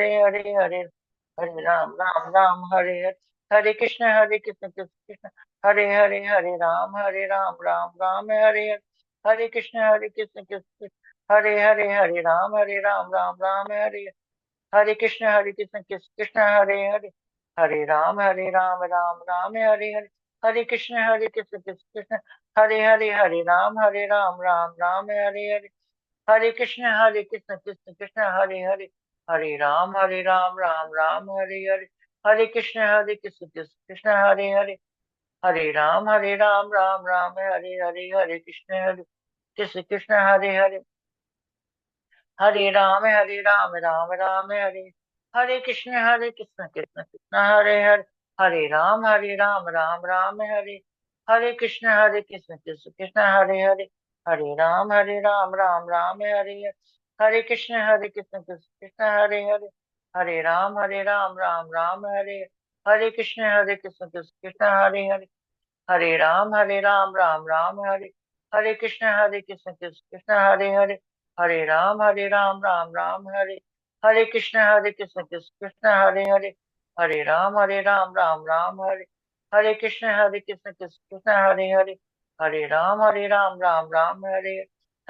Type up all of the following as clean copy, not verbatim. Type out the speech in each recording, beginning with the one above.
हरे हरे हरे हरे राम राम राम हरे हरे, हरे कृष्ण कृष्ण कृष्ण हरे हरे, हरे राम राम राम हरे हरे, हरे कृष्ण कृष्ण हरे राम राम हरे, हरे कृष्ण कृष्ण हरे राम राम हरे हरे, हरे कृष्ण कृष्ण हरे राम राम हरे हरे, हरे कृष्ण कृष्ण हरे राम हरे हरे, हरे कृष्ण कृष्ण हरे राम हरे हरे, हरे कृष्ण कृष्ण हरे राम हरे, हरे कृष्ण कृष्ण हरे राम हरे, हरे कृष्ण कृष्ण हरे राम हरे, हरे कृष्ण कृष्ण हरे राम हरे कृष्ण कृष्ण हरे राम हरे, हरे कृष्ण कृष्ण हरे राम हरे कृष्ण कृष्ण हरे कृष्ण हरे कृष्ण कृष्ण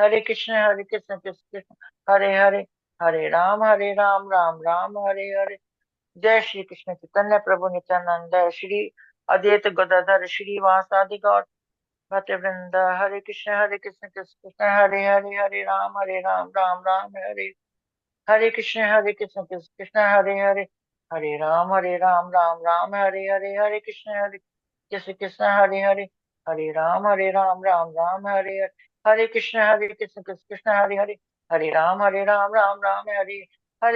हरे कृष्ण हरे कृष्ण कृष्ण हरे राम हरे, जय श्री कृष्ण चैतन्य प्रभु नित्यानंद, श्री अद्वैत गदाधर श्रीवासादि गौर भक्तवृंद, हरे कृष्ण कृष्ण कृष्ण हरे राम राम हरे, हरे कृष्ण कृष्ण कृष्ण हरे राम हरे कृष्ण कृष्ण हरे राम हरे कृष्ण कृष्ण हरे कृष्ण हरे कृष्ण कृष्ण हरे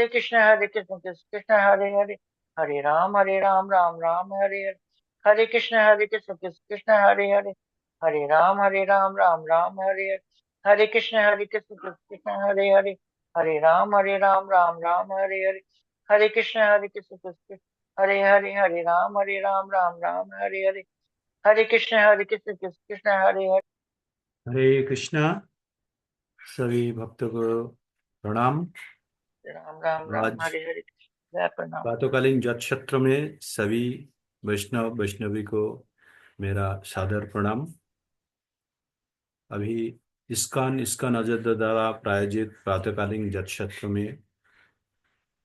कृष्ण हरे कृष्ण कृष्ण हरे कृष्ण हरे कृष्ण कृष्ण हरे, हरे कृष्ण कृष्ण हरे, हरे कृष्ण कृष्ण कृष्ण हरे कृष्णा। सभी भक्तों को प्रणाम। राम राम राम आज हरे हरे, जय प्रणाम। प्रातःकालीन जप सत्र में सभी वैष्णव वैष्णवी को मेरा सादर प्रणाम। अभी इस्कॉन अयोध्या द्वारा प्रायोजित प्रातःकालीन जप सत्र में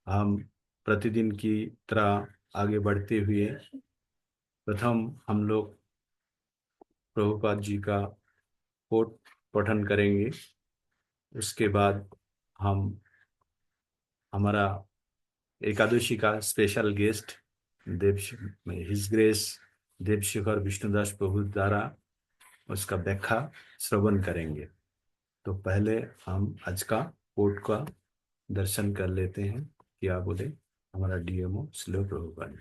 हम प्रतिदिन की तरह आगे बढ़ते हुए प्रथम हम लोग प्रभुपाद जी का कोट पठन करेंगे। उसके बाद हम हमारा एकादशी का स्पेशल गेस्ट देव हिज ग्रेस देवशेखर विष्णुदास प्रभु द्वारा उसका व्याख्या श्रवण करेंगे। तो पहले हम आज का कोट का दर्शन कर लेते हैं। क्या बोले हमारा डीएमओ श्लोक प्रभुपाद।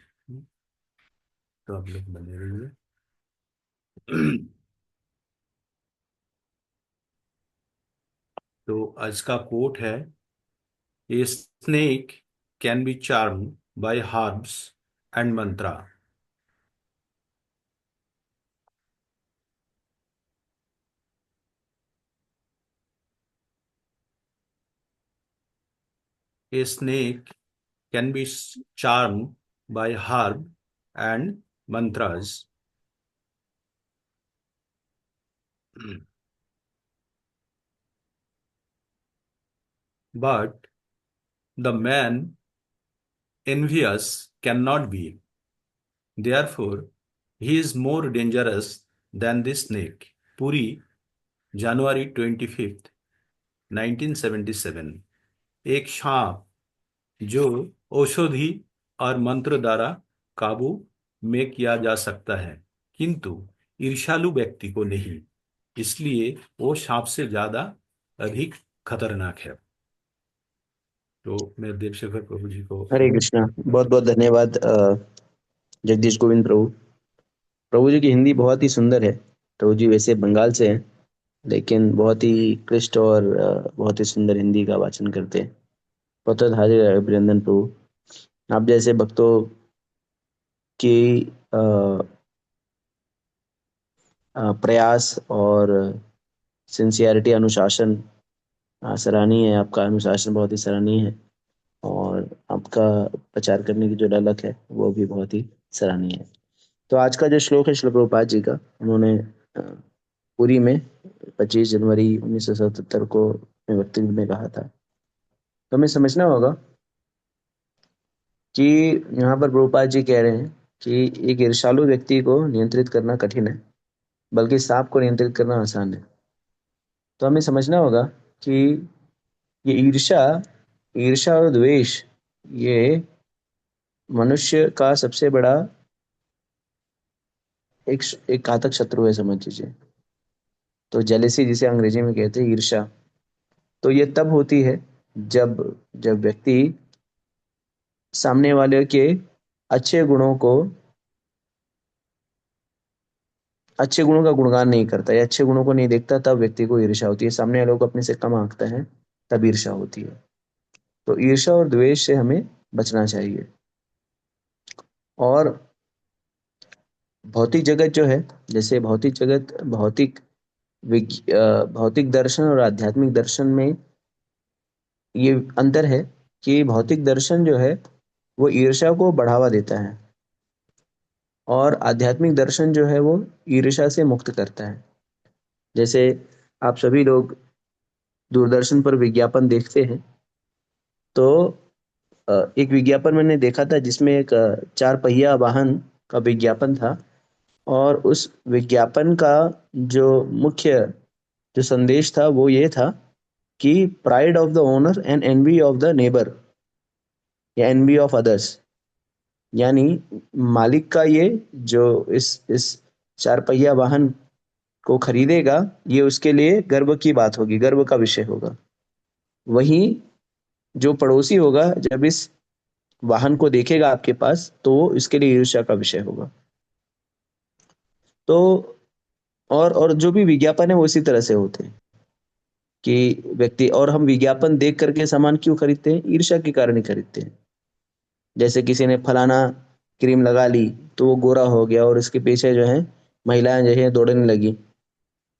तो आप लोग बने रहिए। तो आज का कोट है, a snake can be charm by herbs and mantra. A snake can be charmed by herb and mantras. But the man envious cannot be. Therefore, he is more dangerous than the snake. Puri, January 25th, 1977। एक सांप जो औषधि और मंत्र द्वारा काबू में किया जा सकता है, किंतु ईर्ष्यालु व्यक्ति को नहीं, इसलिए वो सांप से ज्यादा अधिक खतरनाक है। तो मैं देवशेखर प्रभु जी को हरे कृष्णा। बहुत बहुत धन्यवाद जगदीश गोविंद प्रभु। प्रभु जी की हिंदी बहुत ही सुंदर है। प्रभु जी वैसे बंगाल से हैं, लेकिन बहुत ही कृष्ट और बहुत ही सुंदर हिंदी का वाचन करते हैं। बहुत बहुत हार्दिक अभिनंदन प्रभु। आप जैसे भक्तों की अ, प्रयास और सिंसियरिटी, अनुशासन सराहनीय है। आपका अनुशासन बहुत ही सराहनीय है और आप का प्रचार करने की जो ललक है वो भी बहुत ही सराहनीय है। तो आज का जो श्लोक है श्रील प्रभुपाद जी का, उन्होंने पुरी में 25 जनवरी 1977 को अपने वक्तव्य में कहा था। तो हमें समझना होगा कि यहाँ पर प्रभुपाद जी कह रहे हैं कि एक ईर्ष्यालु व्यक्ति को नियंत्रित करना कठिन है, बल्कि सांप को नियंत्रित करना आसान है। तो हमें समझना होगा कि ये ईर्ष्या ईर्ष्या और द्वेष ये मनुष्य का सबसे बड़ा एक घातक शत्रु है, समझ लीजिए। तो जेलेसी जिसे अंग्रेजी में कहते हैं ईर्ष्या, तो ये तब होती है जब जब व्यक्ति सामने वाले के अच्छे गुणों को अच्छे गुणों का गुणगान नहीं करता या अच्छे गुणों को नहीं देखता, तब व्यक्ति को ईर्ष्या होती है। सामने वालों को अपने से कम आंकता है, तब ईर्ष्या होती है। तो ईर्ष्या और द्वेष से हमें बचना चाहिए। और भौतिक जगत जो है, जैसे भौतिक जगत, भौतिक दर्शन और आध्यात्मिक दर्शन में ये अंतर है कि भौतिक दर्शन जो है वो ईर्ष्या को बढ़ावा देता है, और आध्यात्मिक दर्शन जो है वो ईर्ष्या से मुक्त करता है। जैसे आप सभी लोग दूरदर्शन पर विज्ञापन देखते हैं, तो एक विज्ञापन मैंने देखा था जिसमें एक 4 पहिया वाहन का विज्ञापन था, और उस विज्ञापन का जो मुख्य जो संदेश था वो ये था कि pride of the owner and envy of the neighbour या एनवी ऑफ अदर्स, यानी मालिक का ये जो इस 4 पहिया वाहन को खरीदेगा, ये उसके लिए गर्व की बात होगी, गर्व का विषय होगा। वहीं जो पड़ोसी होगा, जब इस वाहन को देखेगा आपके पास, तो वो इसके लिए ईर्ष्या का विषय होगा। तो और जो भी विज्ञापन है वो इसी तरह से होते हैं कि व्यक्ति, और हम विज्ञापन देख करके सामान क्यों खरीदते हैं? ईर्ष्या के कारण ही खरीदते हैं। जैसे किसी ने फलाना क्रीम लगा ली तो वो गोरा हो गया, और इसके पीछे जो है महिलाएं जो है दौड़ने लगी।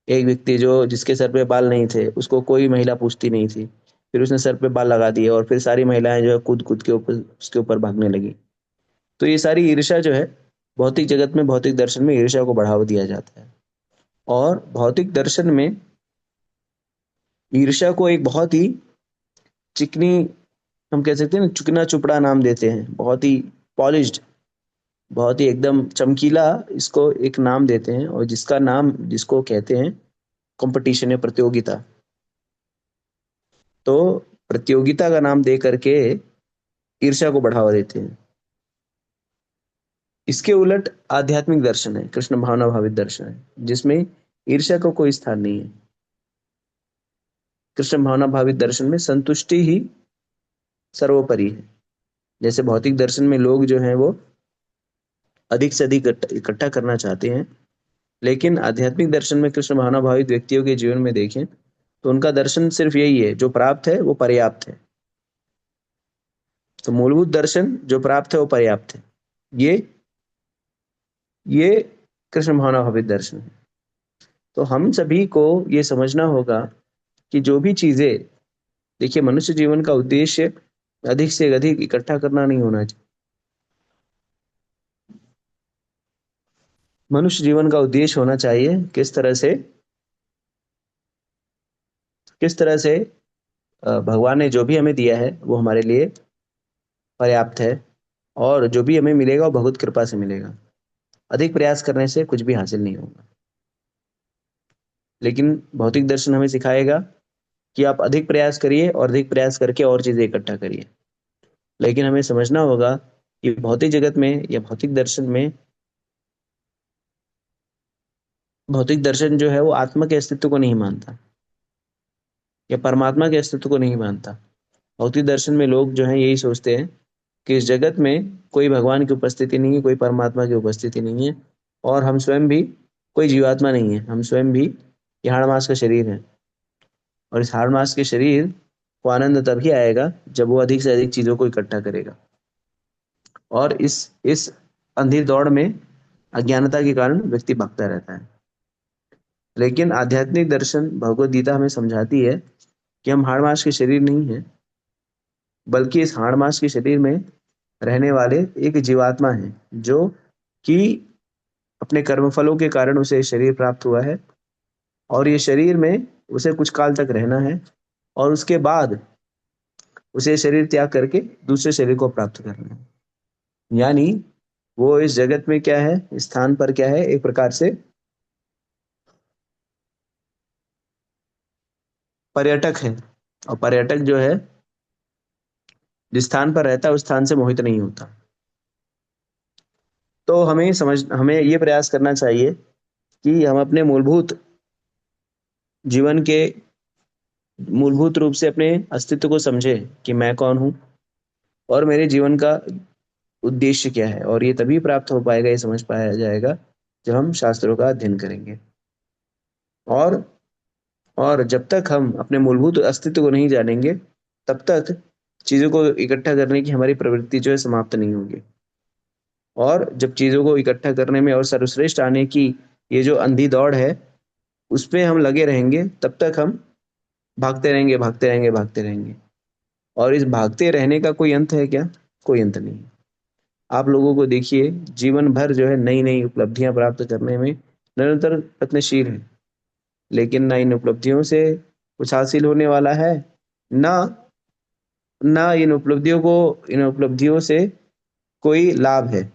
एक व्यक्ति जो जिसके सर पे बाल नहीं थे, उसको कोई महिला पूछती नहीं थी, फिर उसने सर पे बाल लगा दिए, और फिर सारी महिलाएं जो है कूद कूद के ऊपर उसके ऊपर भागने लगी। तो ये सारी ईर्ष्या जो है, भौतिक जगत में, भौतिक दर्शन में ईर्ष्या को बढ़ावा दिया जाता है। और भौतिक दर्शन में ईर्ष्या को एक बहुत ही चिकनी, हम कह सकते हैं ना, चुकना चुपड़ा नाम देते हैं, बहुत ही पॉलिश्ड, बहुत ही एकदम चमकीला इसको एक नाम देते हैं, और जिसका नाम, जिसको कहते हैं कंपटीशन या प्रतियोगिता। तो प्रतियोगिता का नाम दे करके ईर्ष्या को बढ़ावा देते हैं। इसके उलट आध्यात्मिक दर्शन है, कृष्ण भावना भावित दर्शन है, जिसमें ईर्ष्या का कोई स्थान नहीं है। कृष्ण भावना भावित दर्शन में संतुष्टि ही सर्वोपरि है। जैसे भौतिक दर्शन में लोग जो हैं वो अधिक से अधिक इकट्ठा करना चाहते हैं, लेकिन आध्यात्मिक दर्शन में कृष्ण भावना भावित व्यक्तियों के जीवन में देखें तो उनका दर्शन सिर्फ यही है, जो प्राप्त है वो पर्याप्त है। तो मूलभूत दर्शन जो प्राप्त है वो पर्याप्त है। ये ये कृष्ण भावना भावित दर्शन है। तो हम सभी को ये समझना होगा कि जो भी चीजें, देखिए, मनुष्य जीवन का उद्देश्य अधिक से अधिक इकट्ठा करना नहीं होना चाहिए। मनुष्य जीवन का उद्देश्य होना चाहिए किस तरह से भगवान ने जो भी हमें दिया है वो हमारे लिए पर्याप्त है, और जो भी हमें मिलेगा वो भगवत कृपा से मिलेगा। अधिक प्रयास करने से कुछ भी हासिल नहीं होगा। लेकिन भौतिक दर्शन हमें सिखाएगा कि आप अधिक प्रयास करिए, और अधिक प्रयास करके और चीजें इकट्ठा करिए। लेकिन हमें समझना होगा कि भौतिक जगत में या भौतिक दर्शन जो है वो आत्मा के अस्तित्व को नहीं मानता, या परमात्मा के अस्तित्व को नहीं मानता। भौतिक दर्शन में लोग जो हैं यही सोचते हैं कि इस जगत में कोई भगवान की उपस्थिति नहीं है, कोई परमात्मा की उपस्थिति नहीं है, और हम स्वयं भी कोई जीवात्मा नहीं है, हम स्वयं भी ये हाड़ मास का शरीर है। और इस हाड़ मास के शरीर को आनंद तभी आएगा जब वो अधिक से अधिक चीजों को इकट्ठा करेगा। और इस अंधी दौड़ में अज्ञानता के कारण व्यक्ति भटकता रहता है। लेकिन आध्यात्मिक दर्शन, भगवत गीता हमें समझाती है कि हम हाड़ मास के शरीर नहीं है, बल्कि इस हाड़ मांस के शरीर में रहने वाले एक जीवात्मा है, जो कि अपने कर्मफलों के कारण उसे शरीर प्राप्त हुआ है, और ये शरीर में उसे कुछ काल तक रहना है, और उसके बाद उसे शरीर त्याग करके दूसरे शरीर को प्राप्त करना है। यानी वो इस जगत में क्या है, इस स्थान पर क्या है, एक प्रकार से पर्यटक है। और पर्यटक जो है, जिस स्थान पर रहता है उस स्थान से मोहित नहीं होता। तो हमें ये प्रयास करना चाहिए कि हम अपने जीवन के मूलभूत रूप से अपने अस्तित्व को समझें कि मैं कौन हूँ और मेरे जीवन का उद्देश्य क्या है। और ये तभी प्राप्त हो पाएगा, ये समझ पाया जाएगा, जब हम शास्त्रों का अध्ययन करेंगे। और और जब तक हम अपने मूलभूत अस्तित्व को नहीं जानेंगे, तब तक चीज़ों को इकट्ठा करने की हमारी प्रवृत्ति जो है समाप्त नहीं होगी। और जब चीज़ों को इकट्ठा करने में और सर्वश्रेष्ठ आने की ये जो अंधी दौड़ है, उसपे हम लगे रहेंगे, तब तक हम भागते रहेंगे, भागते रहेंगे, भागते रहेंगे। और इस भागते रहने का कोई अंत है क्या? कोई अंत नहीं। आप लोगों को देखिए, जीवन भर जो है नई-नई उपलब्धियाँ प्राप्त करने में निरंतर यत्नशील हैं, लेकिन ना इन उपलब्धियों से कुछ हासिल होने वाला है, ना ना इन उपलब्धियों से कोई लाभ है,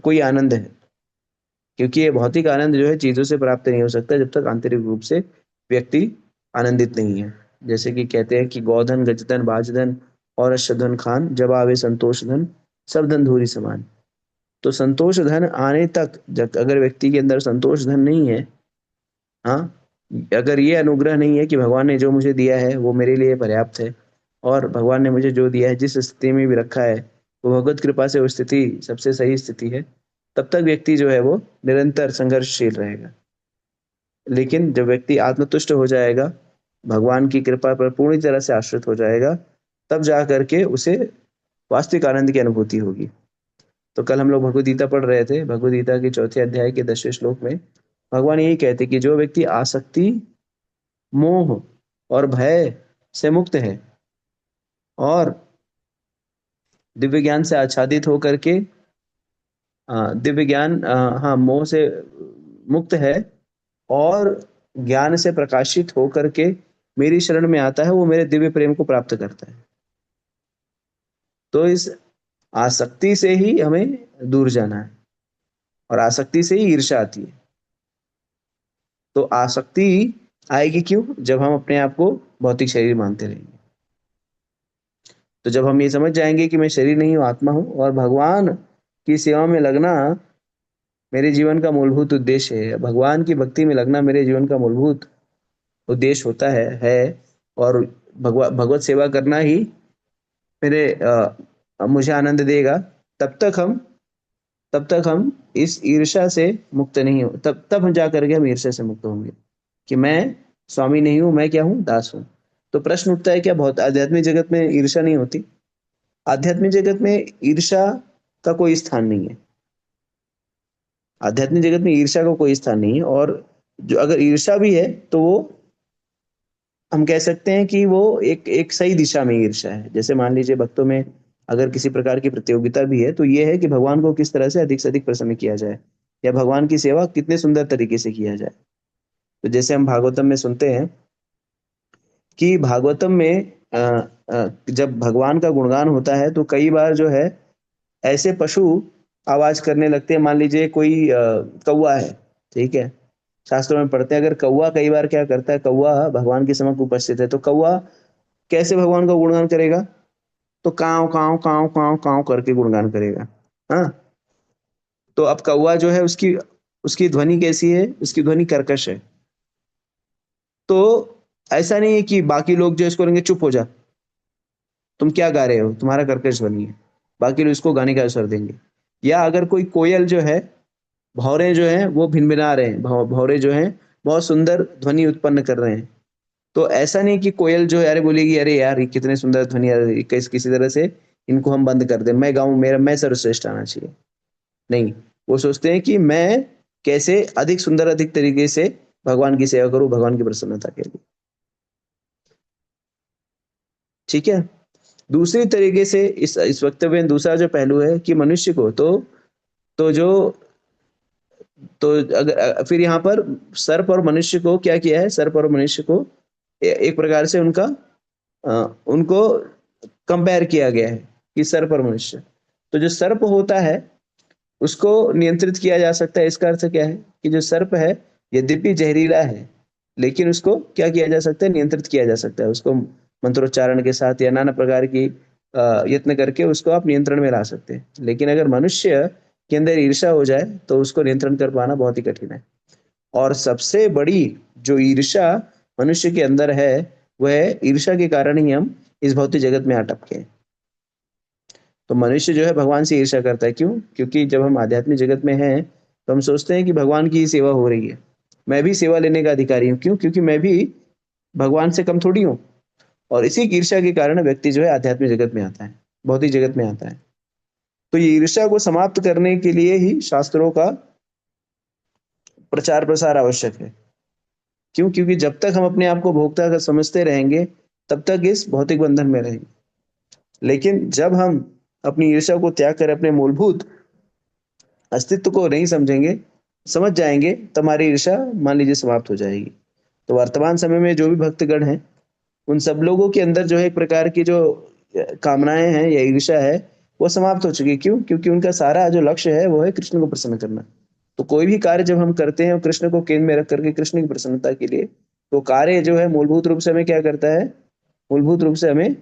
कोई आनंद है। क्योंकि ये भौतिक आनंद जो है चीज़ों से प्राप्त नहीं हो सकता, जब तक आंतरिक रूप से व्यक्ति आनंदित नहीं है। जैसे कि कहते हैं कि गौधन, गजधन, बाजधन और अश्वधन खान, जब आवे संतोष धन, सब धन धूरी समान। तो संतोष धन आने तक, जब अगर व्यक्ति के अंदर संतोष धन नहीं है, हाँ, अगर ये अनुग्रह नहीं है कि भगवान ने जो मुझे दिया है वो मेरे लिए पर्याप्त है, और भगवान ने मुझे जो दिया है, जिस स्थिति में भी रखा है, वो भगवत कृपा से वो स्थिति सबसे सही स्थिति है, तब तक व्यक्ति जो है वो निरंतर संघर्षशील रहेगा। लेकिन जब व्यक्ति आत्मतुष्ट हो जाएगा, भगवान की कृपा पर पूरी तरह से आश्रित हो जाएगा, तब जा करके उसे वास्तविक आनंद की अनुभूति होगी। तो कल हम लोग भगवद गीता पढ़ रहे थे। भगवद गीता के चौथे अध्याय के 10वें श्लोक में भगवान यही कहते कि जो व्यक्ति आसक्ति, मोह और भय से मुक्त है, और दिव्य ज्ञान से आच्छादित होकर के दिव्य ज्ञान हाँ, मोह से मुक्त है, और ज्ञान से प्रकाशित होकर के मेरी शरण में आता है, वो मेरे दिव्य प्रेम को प्राप्त करता है। तो इस आसक्ति से ही हमें दूर जाना है, और आसक्ति से ही ईर्ष्या आती है। तो आसक्ति आएगी क्यों? जब हम अपने आप को भौतिक शरीर मानते रहेंगे। तो जब हम ये समझ जाएंगे कि मैं शरीर नहीं हूँ, आत्मा हूँ, और भगवान की सेवा में लगना मेरे जीवन का मूलभूत उद्देश्य है, भगवान की भक्ति में लगना मेरे जीवन का मूलभूत उद्देश्य होता है, और भगवत सेवा करना ही मुझे आनंद देगा, तब तक हम इस ईर्ष्या से मुक्त नहीं हो, तब हम जा करके हम ईर्ष्या से मुक्त होंगे कि मैं स्वामी नहीं हूँ, मैं क्या हूँ? दास हूँ। तो प्रश्न उठता है, क्या बहुत आध्यात्मिक जगत में ईर्ष्या नहीं होती? आध्यात्मिक जगत में ईर्ष्या का कोई स्थान नहीं है। आध्यात्मिक जगत में ईर्ष्या का कोई स्थान नहीं है, और जो अगर ईर्ष्या भी है तो वो हम कह सकते हैं कि वो एक सही दिशा में ईर्ष्या है। जैसे मान लीजिए भक्तों में अगर किसी प्रकार की प्रतियोगिता भी है, तो ये है कि भगवान को किस तरह से अधिक प्रसन्न किया जाए, या भगवान की सेवा कितने सुंदर तरीके से किया जाए। तो जैसे हम भागवतम में सुनते हैं कि भागवतम में जब भगवान का गुणगान होता है, तो कई बार जो है ऐसे पशु आवाज करने लगते हैं। मान लीजिए कोई कौवा है, ठीक है, शास्त्रों में पढ़ते हैं, अगर कौवा कई बार क्या करता है, कौवा भगवान के समक्ष उपस्थित है, तो कौवा कैसे भगवान का गुणगान करेगा? तो काव काव काव काव काव करके गुणगान करेगा। हाँ, तो अब कौवा जो है, उसकी उसकी ध्वनि कैसी है? उसकी ध्वनि कर्कश है। तो ऐसा नहीं है कि बाकी लोग जो इसको कहेंगे चुप हो जा, तुम क्या गा रहे हो, तुम्हारा कर्कश ध्वनि है, बाकी लोग इसको गाने का अवसर देंगे। या अगर कोई कोयल जो है, भौरे जो हैं वो भिनभिना रहे हैं, भौरे जो हैं बहुत सुंदर ध्वनि उत्पन्न कर रहे हैं, तो ऐसा नहीं कि कोयल जो है अरे बोलेगी अरे यार ये कितने सुंदर ध्वनि, किसी तरह से इनको हम बंद कर दें, मैं गाऊं, मेरा मैं सर्वश्रेष्ठ आना चाहिए। नहीं, वो सोचते हैं कि मैं कैसे अधिक सुंदर, अधिक तरीके से भगवान की सेवा करूं, भगवान की प्रसन्नता के लिए। ठीक है, दूसरी तरीके से इस वक्तव्य में दूसरा जो पहलू है कि मनुष्य को तो जो तो अगर फिर यहाँ पर सर्प और मनुष्य को क्या किया है, सर्प और मनुष्य को एक प्रकार से उनको कंपेयर किया गया है कि सर्प और मनुष्य। तो जो सर्प होता है उसको नियंत्रित किया जा सकता है। इसका अर्थ क्या है कि जो सर्प है यद्यपि जहरीला है, लेकिन उसको क्या किया जा सकता है, नियंत्रित किया जा सकता है। उसको मंत्रोच्चारण के साथ या नाना प्रकार की यत्न करके उसको आप नियंत्रण में ला सकते हैं। लेकिन अगर मनुष्य के अंदर ईर्ष्या हो जाए तो उसको नियंत्रण कर पाना बहुत ही कठिन है। और सबसे बड़ी जो ईर्ष्या मनुष्य के अंदर है, वह ईर्ष्या के कारण ही हम इस भौतिक जगत में अटके हैं। तो मनुष्य जो है भगवान से ईर्ष्या करता है। क्यों? क्योंकि जब हम आध्यात्मिक जगत में हैं तो हम सोचते हैं कि भगवान की ही सेवा हो रही है, मैं भी सेवा लेने का अधिकारी हूँ। क्यों? क्योंकि मैं भी भगवान से कम थोड़ी हूँ। और इसी ईर्ष्या के कारण व्यक्ति जो है आध्यात्मिक जगत में आता है, भौतिक जगत में आता है। तो ये ईर्ष्या को समाप्त करने के लिए ही शास्त्रों का प्रचार प्रसार आवश्यक है। क्यों? क्योंकि जब तक हम अपने आप को भोक्ता का समझते रहेंगे तब तक इस भौतिक बंधन में रहेंगे। लेकिन जब हम अपनी ईर्ष्या को त्याग कर अपने मूलभूत अस्तित्व को नहीं समझेंगे, समझ जाएंगे, तो हमारी ईर्ष्या मान लीजिए समाप्त हो जाएगी। तो वर्तमान समय में जो भी भक्तगण हैं, उन सब लोगों के अंदर जो है एक प्रकार की जो कामनाएं हैं या ईर्ष्या है, वो समाप्त हो चुकी है। क्यों? क्योंकि उनका सारा जो लक्ष्य है वो है कृष्ण को प्रसन्न करना। तो कोई भी कार्य जब हम करते हैं कृष्ण को केंद्र में रख करके कृष्ण की प्रसन्नता के लिए, तो कार्य जो है मूलभूत रूप से हमें क्या करता है, मूलभूत रूप से हमें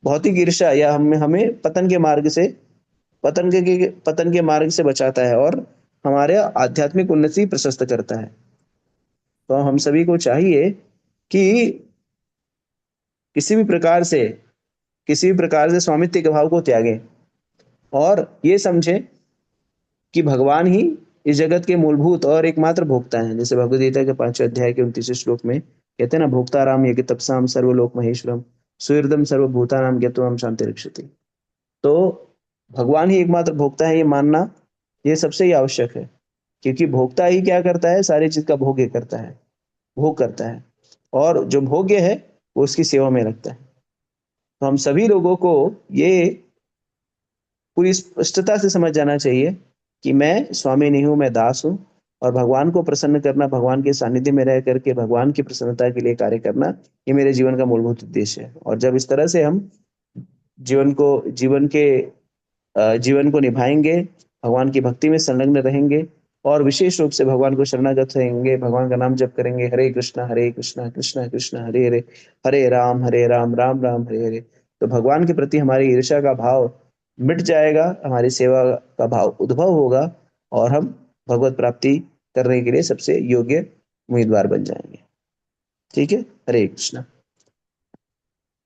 भौतिक ईर्ष्या या हमें हमें पतन के मार्ग से बचाता है और हमारे आध्यात्मिक उन्नति प्रशस्त करता है। तो हम सभी को चाहिए कि किसी भी प्रकार से किसी भी प्रकार से स्वामित्व के भाव को त्यागें और ये समझें कि भगवान ही इस जगत के मूलभूत और एकमात्र भोक्ता हैं। जैसे भगवद गीता के 5वें अध्याय के 29वें श्लोक में कहते हैं ना, भोक्ता राम यज्ञ तपसाम सर्वलोक महेश्वरम सुहृदम सर्वभूतानाम ज्ञत्वाम शांति रक्षति। तो भगवान ही एकमात्र भोक्ता है, ये मानना ये सबसे ही आवश्यक है। क्योंकि भोक्ता ही क्या करता है, सारी चीज का भोग करता है, भोग करता है, और जो भोग्य है वो उसकी सेवा में रखता है। तो हम सभी लोगों को ये पूरी स्पष्टता से समझ जाना चाहिए कि मैं स्वामी नहीं हूं, मैं दास हूं। और भगवान को प्रसन्न करना, भगवान के सानिध्य में रह करके भगवान की प्रसन्नता के लिए कार्य करना, ये मेरे जीवन का मूलभूत उद्देश्य है। और जब इस तरह से हम जीवन को जीवन को निभाएंगे, भगवान की भक्ति में संलग्न रहेंगे और विशेष रूप से भगवान को शरणागत रहेंगे, भगवान का नाम जप करेंगे, हरे कृष्णा कृष्णा कृष्णा हरे हरे, हरे राम राम राम हरे हरे, तो भगवान के प्रति हमारी ईर्ष्या का भाव मिट जाएगा, हमारी सेवा का भाव उद्भव होगा और हम भगवत प्राप्ति करने के लिए सबसे योग्य उम्मीदवार बन जाएंगे। ठीक है, हरे कृष्णा।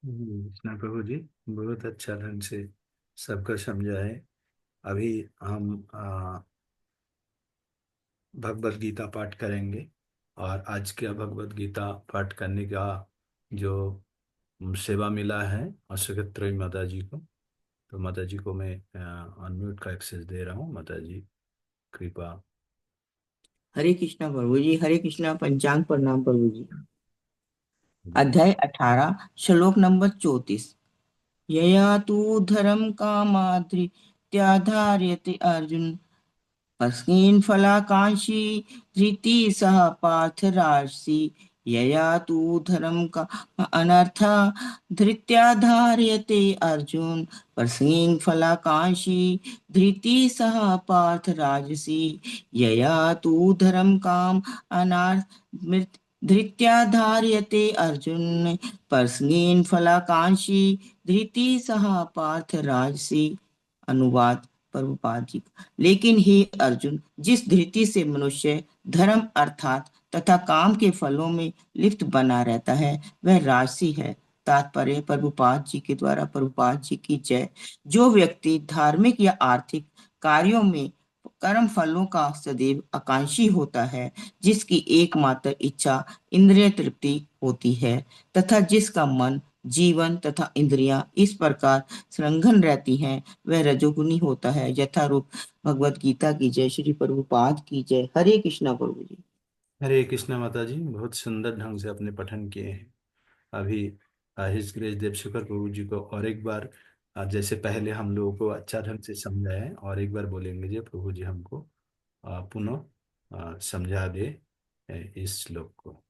कृष्णा प्रभु जी, बहुत अच्छा ढंग से सबका समझा है। अभी हम भगवत गीता पाठ करेंगे और आज का भगवत गीता पाठ करने का जो सेवा मिला है अशोक माता जी को, तो माता जी को मैं अनम्यूट का एक्सेस दे रहा हूँ। माता जी कृपा। हरे कृष्णा प्रभु जी, हरे कृष्णा। पंचांग प्रणाम प्रभु जी। अध्याय 18 श्लोक नंबर 34। यया तू धर्म कामाद्रित्याधार्यते अर्जुन अस्मिन् फलाकांक्षी धृति सह पार्थरार्षि। यया तू धर्म का अनर्थ धृत्या धार्यते अर्जुन अस्मिन् फलाकांक्षी धृति सह पार्थराजसी। यया तू धर्म काम अनर्थ धृत्या धार्यते अर्जुन अस्मिन् फलाकांक्षी धृति सह पार्थराजसी। अनुवाद प्रभुपाद जी। लेकिन हे अर्जुन, जिस धृति से मनुष्य धर्म अर्थात तथा काम के फलों में लिप्त बना रहता है वह राजसी है। तात्पर्य प्रभुपाद जी के द्वारा। प्रभुपाद जी की जय। जो व्यक्ति धार्मिक या आर्थिक कार्यों में कर्म फलों का सदैव आकांक्षी होता है, जिसकी एकमात्र इच्छा इंद्रिय तृप्ति होती है तथा जिसका मन जीवन तथा इंद्रियां इस प्रकार संलग्न रहती हैं, वह रजोगुणी होता है। यथारूप भगवत गीता की जय। श्री प्रभुपाद की जय। हरे कृष्णा प्रभु जी। हरे कृष्णा माता जी, बहुत सुंदर ढंग से अपने पठन किए हैं। अभी हिज ग्रेस देवशंकर प्रभु जी को और एक बार जैसे पहले हम लोगों को अच्छा ढंग से समझाए और एक बार बोलेंगे जी प्रभु जी हमको पुनः समझा दे इस श्लोक को।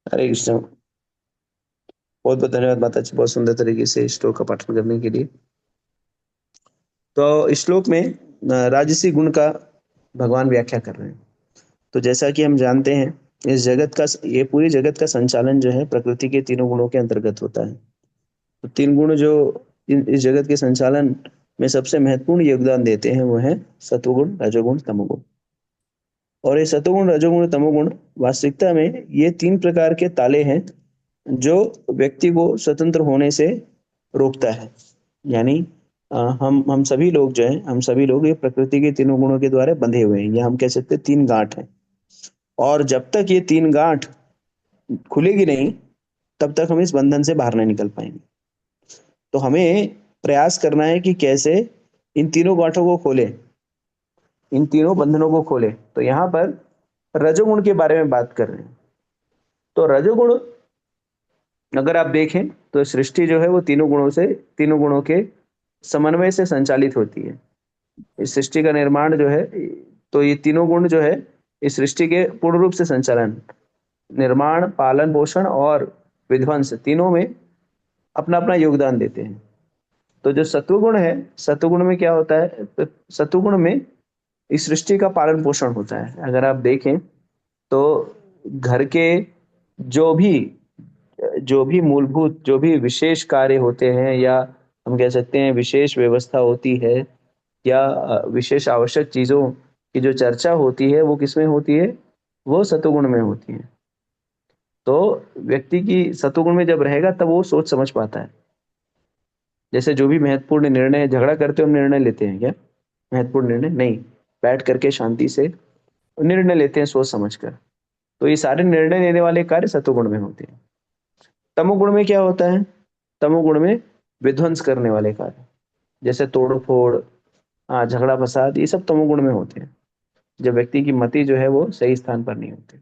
हरे कृष्ण। बहुत बहुत धन्यवाद माता जी, बहुत सुंदर तरीके से इस श्लोक का पाठन करने के लिए। तो इस श्लोक में राजसी गुण का भगवान व्याख्या कर रहे हैं। तो जैसा कि हम जानते हैं, इस जगत का, ये पूरी जगत का संचालन जो है प्रकृति के तीनों गुणों के अंतर्गत होता है। तो तीन गुण जो इस जगत के संचालन में सबसे महत्वपूर्ण योगदान देते हैं वो है सत्वगुण, रजोगुण, तमोगुण। और ये सत्वगुण, रजोगुण, तमोगुण वास्तविकता में ये तीन प्रकार के ताले हैं जो व्यक्ति को स्वतंत्र होने से रोकता है। यानी हम सभी लोग जो है, हम सभी लोग ये प्रकृति के तीनों गुणों के द्वारा बंधे हुए हैं, या हम कह सकते हैं तीन गांठ हैं। और जब तक ये तीन गांठ खुलेगी नहीं, तब तक हम इस बंधन से बाहर नहीं निकल पाएंगे। तो हमें प्रयास करना है कि कैसे इन तीनों गांठों को खोलें, इन तीनों बंधनों को खोलें। तो यहाँ पर रजोगुण के बारे में बात कर रहे हैं। तो रजोगुण अगर आप देखें तो सृष्टि जो है वो तीनों गुणों से, तीनों गुणों के समन्वय से संचालित होती है। इस सृष्टि का निर्माण जो है, तो ये तीनों गुण जो है इस सृष्टि के पूर्ण रूप से संचालन, निर्माण, पालन पोषण और विध्वंस तीनों में अपना अपना योगदान देते हैं। तो जो सत्वगुण है, सत्वगुण में क्या होता है, तो सत्वगुण में इस सृष्टि का पालन पोषण होता है। अगर आप देखें तो घर के जो भी मूलभूत, जो भी विशेष कार्य होते हैं, या हम कह सकते हैं विशेष व्यवस्था होती है, या विशेष आवश्यक चीजों की जो चर्चा होती है वो किसमें होती है, वो सत्वगुण में होती है। तो व्यक्ति की सत्वगुण में जब रहेगा तब वो सोच समझ पाता है। जैसे जो भी महत्वपूर्ण निर्णय, झगड़ा करते हुए हम निर्णय लेते हैं क्या, महत्वपूर्ण निर्णय नहीं, बैठ करके शांति से निर्णय लेते हैं सोच समझ कर। तो ये सारे निर्णय लेने वाले कार्य सत्वगुण में होते हैं। तमोगुण में क्या होता है, तमोगुण में विध्वंस करने वाले कार्य, जैसे तोड़ फोड़, झगड़ा फसाद, ये सब तमोगुण में होते हैं, जब व्यक्ति की मति जो है वो सही स्थान पर नहीं होती।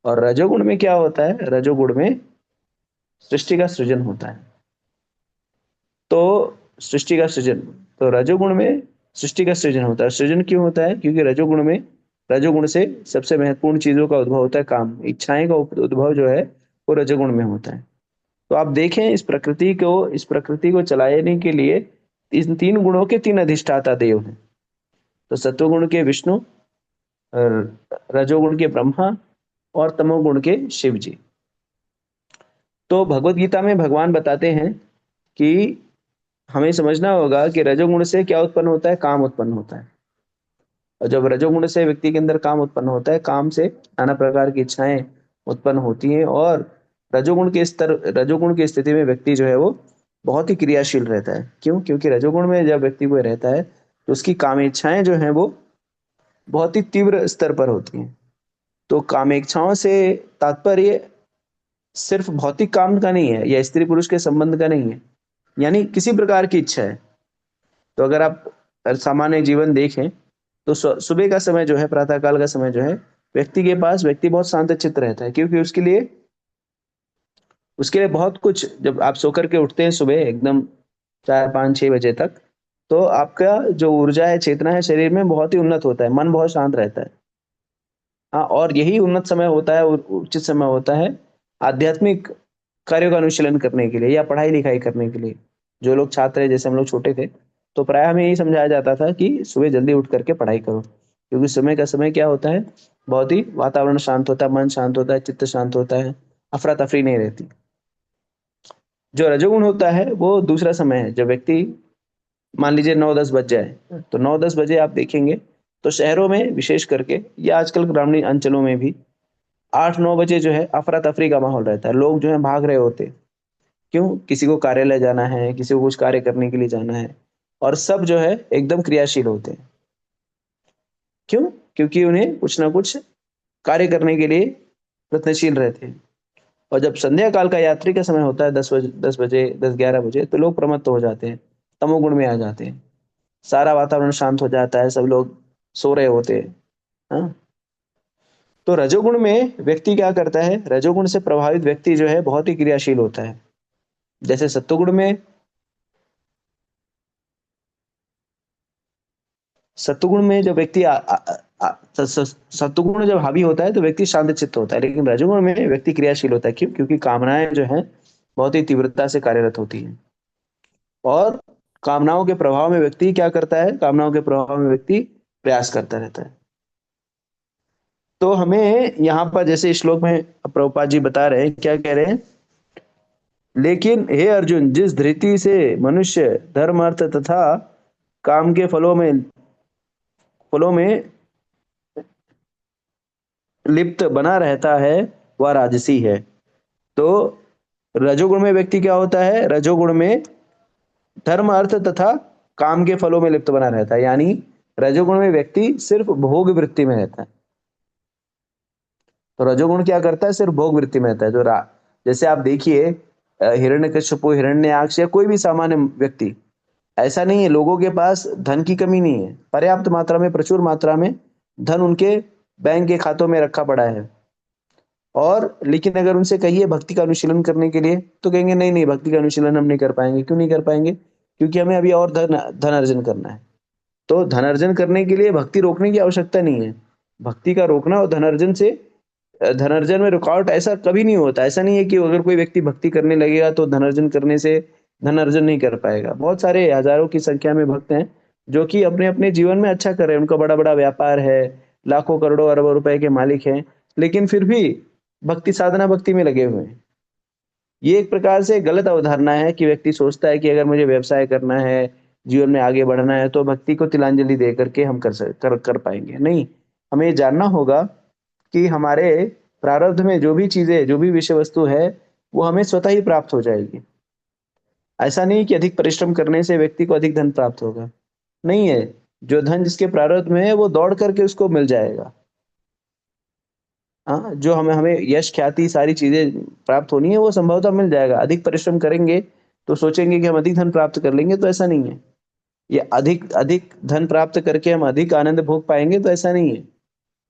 और रजोगुण में क्या होता है, रजोगुण में सृष्टि का सृजन होता है। तो सृष्टि का सृजन, तो रजोगुण में सृष्टि का सृजन होता है। सृजन क्यों होता है, क्योंकि रजोगुण से सबसे महत्वपूर्ण चीजों का उद्भव होता है, काम, इच्छाएं का उद्भव जो है वो रजोगुण में होता है। तो आप देखें इस प्रकृति को चलाने के लिए इन तीन गुणों के तीन अधिष्ठाता देव हैं। तो सत्वगुण के विष्णु, रजोगुण के ब्रह्मा और तमोगुण के शिव जी। तो भगवत गीता में भगवान बताते हैं कि हमें समझना होगा कि रजोगुण से क्या उत्पन्न होता है, काम उत्पन्न होता है। और जब रजोगुण से व्यक्ति के अंदर काम उत्पन्न होता है, काम से नाना प्रकार की इच्छाएं उत्पन्न होती हैं। और रजोगुण की स्थिति में व्यक्ति जो है वो बहुत ही क्रियाशील रहता है। क्यों, क्योंकि रजोगुण में जब व्यक्ति को रहता है तो उसकी काम इच्छाएं जो हैं वो बहुत ही तीव्र स्तर पर होती हैं। तो काम इच्छाओं से तात्पर्य सिर्फ भौतिक काम का नहीं है, या स्त्री पुरुष के संबंध का नहीं है, यानी किसी प्रकार की इच्छा है। तो अगर आप सामान्य जीवन देखें तो सुबह का समय जो है, प्रातः काल का समय जो है, व्यक्ति बहुत शांत चित्त रहता है, क्योंकि उसके लिए बहुत कुछ, जब आप सो करके उठते हैं सुबह एकदम 4 5 6 बजे तक, तो आपका जो ऊर्जा है, चेतना है शरीर में, बहुत ही उन्नत होता है, मन बहुत शांत रहता है। हाँ, और यही उन्नत समय होता है, उचित समय होता है आध्यात्मिक कार्यों का अनुशीलन करने के लिए या पढ़ाई लिखाई करने के लिए। जो लोग छात्र है, जैसे हम लोग छोटे थे, तो प्राय हमें यही समझाया जाता था कि सुबह जल्दी उठ करके पढ़ाई करो, क्योंकि समय का समय क्या होता है, बहुत ही वातावरण शांत होता है, मन शांत होता है, चित्त शांत होता है, अफरा तफरी नहीं रहती। जो रजोगुण होता है वो दूसरा समय है। जब व्यक्ति, मान लीजिए 9 10 बज जाए, तो 9 10 बजे आप देखेंगे तो शहरों में विशेष करके, या आजकल ग्रामीण अंचलों में भी 8 9 बजे जो है अफरा तफरी का माहौल रहता है। लोग जो है भाग रहे होते हैं। क्यों, किसी को कार्यालय जाना है, किसी को कुछ कार्य करने के लिए जाना है, और सब जो है एकदम क्रियाशील होते हैं। क्यों, क्योंकि उन्हें कुछ ना कुछ कार्य करने के लिए प्रयत्नशील रहते हैं। और जब संध्या काल का यात्री का समय होता है, 10 बजे 10 11 बजे, तो लोग प्रमत्त हो जाते हैं, तमोगुण में आ जाते हैं। सारा वातावरण शांत हो जाता है, सब लोग सो रहे होते हैं। हाँ? तो रजोगुण में व्यक्ति क्या करता है, रजोगुण से प्रभावित व्यक्ति जो है बहुत ही क्रियाशील होता है। जैसे सत्वगुण में जब व्यक्ति सत्वगुण जब हावी होता है तो व्यक्ति शांत चित्त होता है, लेकिन रजोगुण में व्यक्ति क्रियाशील होता है। क्यों? क्योंकि कामनाएं जो है बहुत ही तीव्रता से कार्यरत होती हैं, और कामनाओं के प्रभाव में व्यक्ति क्या करता है, कामनाओं के प्रभाव में व्यक्ति प्रयास करता रहता है। तो हमें यहाँ पर जैसे इस श्लोक में प्रभुपाद जी बता रहे हैं, क्या कह रहे हैं, लेकिन हे अर्जुन, जिस धृति से मनुष्य धर्म अर्थ तथा काम के फलों में लिप्त बना रहता है वह राजसी है। तो रजोगुण में व्यक्ति क्या होता है, रजोगुण में धर्म अर्थ तथा काम के फलों में लिप्त बना रहता है, यानी रजोगुण में व्यक्ति सिर्फ भोग वृत्ति में रहता है। तो रजोगुण क्या करता है, सिर्फ भोग वृत्ति में रहता है। जैसे आप देखिए हिरण्यकश्यप, हिरण्याक्ष या कोई भी सामान्य व्यक्ति, ऐसा नहीं है, लोगों के पास धन की कमी नहीं है, पर्याप्त मात्रा में, प्रचुर मात्रा में धन उनके बैंक के खातों में रखा पड़ा है। और लेकिन अगर उनसे कहिए भक्ति का अनुशीलन करने के लिए, तो कहेंगे नहीं नहीं, भक्ति का अनुशीलन हम नहीं कर पाएंगे। क्यों नहीं कर पाएंगे? क्योंकि हमें अभी और धन अर्जन करना है। तो धन अर्जन करने के लिए भक्ति रोकने की आवश्यकता नहीं है। भक्ति का रोकना और धनार्जन में रुकावट ऐसा कभी नहीं होता। ऐसा नहीं है कि अगर कोई व्यक्ति भक्ति करने लगेगा तो धनार्जन करने से धन अर्जन नहीं कर पाएगा। बहुत सारे हजारों की संख्या में भक्त हैं जो कि अपने अपने जीवन में अच्छा कर रहे हैं, उनका बड़ा बड़ा व्यापार है, लाखों करोड़ों अरबों रुपए के मालिक हैं, लेकिन फिर भी भक्ति में लगे हुए हैं। ये एक प्रकार से गलत अवधारणा है कि व्यक्ति सोचता है कि अगर मुझे व्यवसाय करना है, जीवन में आगे बढ़ना है, तो भक्ति को तिलांजलि दे करके हम कर पाएंगे। नहीं, हमें ये जानना होगा कि हमारे प्रारब्ध में जो भी चीजें, जो भी विषय वस्तु है, वो हमें स्वतः ही प्राप्त हो जाएगी। ऐसा नहीं कि अधिक परिश्रम करने से व्यक्ति को अधिक धन प्राप्त होगा, नहीं है। जो धन जिसके प्रारब्ध में है वो दौड़ करके उसको मिल जाएगा। हाँ, जो हमें हमें यश ख्याति सारी चीजें प्राप्त होनी है वो संभवतः मिल जाएगा। अधिक परिश्रम करेंगे तो सोचेंगे कि हम अधिक धन प्राप्त कर लेंगे, तो ऐसा नहीं है। ये अधिक अधिक धन प्राप्त करके हम अधिक आनंद भोग पाएंगे, तो ऐसा नहीं है।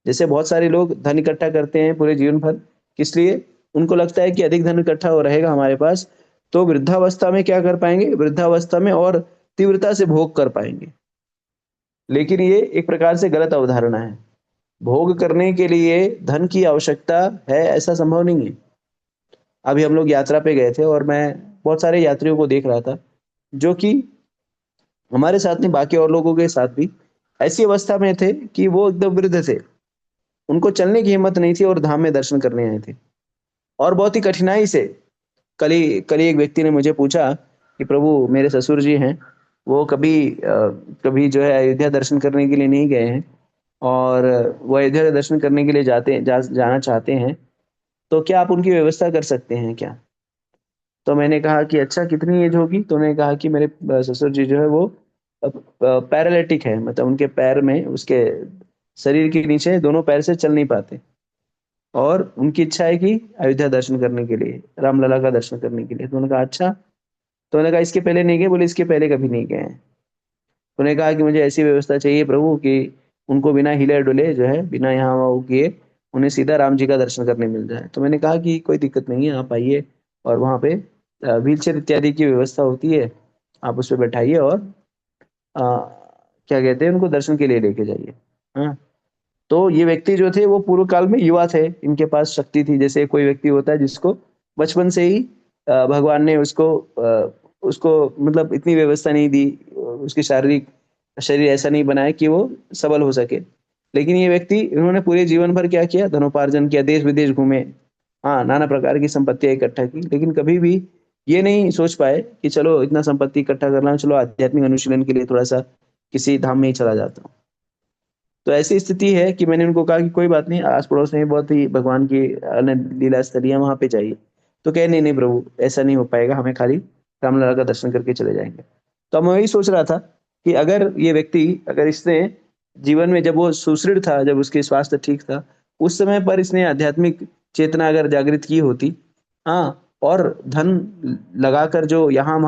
जैसे बहुत सारे लोग धन इकट्ठा करते हैं पूरे जीवन भर, किस लिए? उनको लगता है कि अधिक धन इकट्ठा हो रहेगा हमारे पास, तो वृद्धावस्था में क्या कर पाएंगे, वृद्धावस्था में और तीव्रता से भोग कर पाएंगे। लेकिन ये एक प्रकार से गलत अवधारणा है। भोग करने के लिए धन की आवश्यकता है, ऐसा संभव नहीं है। अभी हम लोग यात्रा पे गए थे और मैं बहुत सारे यात्रियों को देख रहा था जो कि हमारे साथ नहीं, बाकी और लोगों के साथ भी ऐसी अवस्था में थे कि वो एकदम वृद्ध थे, उनको चलने की हिम्मत नहीं थी और धाम में दर्शन करने आए थे। और बहुत ही कठिनाई से, कल ही एक व्यक्ति ने मुझे पूछा कि प्रभु, मेरे ससुर जी हैं, वो कभी जो है अयोध्या दर्शन करने के लिए नहीं गए हैं, और वो अयोध्या दर्शन करने के लिए जाना चाहते हैं, तो क्या आप उनकी व्यवस्था कर सकते हैं क्या? तो मैंने कहा कि अच्छा, कितनी एज होगी? तो उन्होंने कहा कि मेरे ससुर जी जो है वो पैरालिटिक है, मतलब उनके पैर में, उसके शरीर के नीचे दोनों पैर से चल नहीं पाते, और उनकी इच्छा है कि अयोध्या दर्शन करने के लिए, रामलला का दर्शन करने के लिए। तो उन्होंने कहा अच्छा। तो उन्होंने कहा इसके पहले नहीं गए? बोले इसके पहले कभी नहीं गए हैं। तो उन्होंने कहा कि मुझे ऐसी व्यवस्था चाहिए प्रभु कि उनको बिना हिले डुले जो है, बिना यहाँ वहाँ किए, उन्हें सीधा राम जी का दर्शन करने मिल जाए। तो मैंने कहा कि कोई दिक्कत नहीं है, आप आइए, और वहाँ पे व्हील चेयर इत्यादि की व्यवस्था होती है, आप उस पर बैठाइए और क्या कहते हैं, उनको दर्शन के लिए लेके जाइए। हाँ, तो ये व्यक्ति जो थे वो पूर्व काल में युवा थे, इनके पास शक्ति थी। जैसे कोई व्यक्ति होता है जिसको बचपन से ही भगवान ने उसको मतलब इतनी व्यवस्था नहीं दी, उसकी शारीरिक शरीर ऐसा नहीं बनाया कि वो सबल हो सके। लेकिन ये व्यक्ति, इन्होंने पूरे जीवन भर क्या किया, धनोपार्जन किया, देश विदेश घूमे, हाँ, नाना प्रकार की संपत्तियां इकट्ठा की, लेकिन कभी भी ये नहीं सोच पाए कि चलो इतना संपत्ति इकट्ठा करना है, चलो आध्यात्मिक अनुशीलन के लिए थोड़ा सा किसी धाम में ही चला जाता हूँ। तो ऐसी स्थिति है कि मैंने उनको कहा कि कोई बात नहीं, आस पड़ोस में बहुत ही भगवान की अन्य लीला स्थलियां, वहां पे जाइए। तो कहे नहीं नहीं प्रभु, ऐसा नहीं हो पाएगा, हमें खाली रामलला का दर्शन करके चले जाएंगे। तो मैं वही सोच रहा था कि अगर ये व्यक्ति, अगर इसने जीवन में, जब वो सुदृढ़ था, जब उसके स्वास्थ्य ठीक था, उस समय पर इसने आध्यात्मिक चेतना अगर जागृत की होती, हाँ, और धन लगाकर जो यहाँ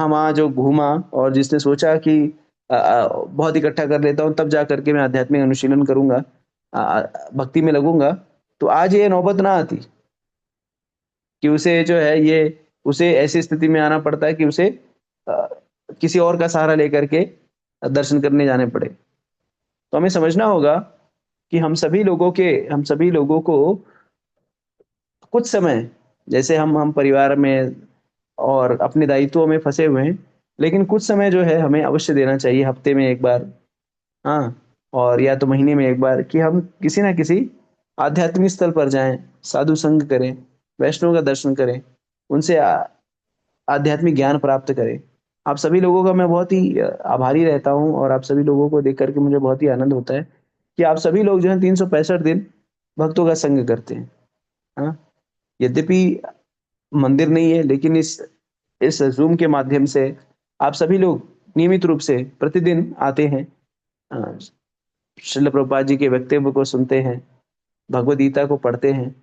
वहाँ जो घूमा, और जिसने सोचा कि बहुत इकट्ठा कर लेता हूँ, तब जा करके मैं आध्यात्मिक अनुशीलन करूंगा, भक्ति में लगूंगा, तो आज ये नौबत ना आती कि उसे जो है ये उसे ऐसी स्थिति में आना पड़ता है कि उसे अ, किसी और का सहारा लेकर के दर्शन करने जाने पड़े। तो हमें समझना होगा कि हम सभी लोगों को कुछ समय, जैसे हम परिवार में और अपने दायित्वों में फंसे हुए हैं, लेकिन कुछ समय जो है हमें अवश्य देना चाहिए, हफ्ते में एक बार, हाँ, और या तो महीने में एक बार, कि हम किसी ना किसी आध्यात्मिक स्थल पर जाएं, साधु संग करें, वैष्णव का दर्शन करें, उनसे आध्यात्मिक ज्ञान प्राप्त करें। आप सभी लोगों का मैं बहुत ही आभारी रहता हूँ, और आप सभी लोगों को देख करके मुझे बहुत ही आनंद होता है कि आप सभी लोग जो है 365 दिन भक्तों का संग करते हैं। हाँ, यद्यपि मंदिर नहीं है, लेकिन इस ज़ूम के माध्यम से आप सभी लोग नियमित रूप से प्रतिदिन आते हैं, अ, श्रील प्रभुपाद जी के वक्तव्य को सुनते हैं, भगवद गीता को पढ़ते हैं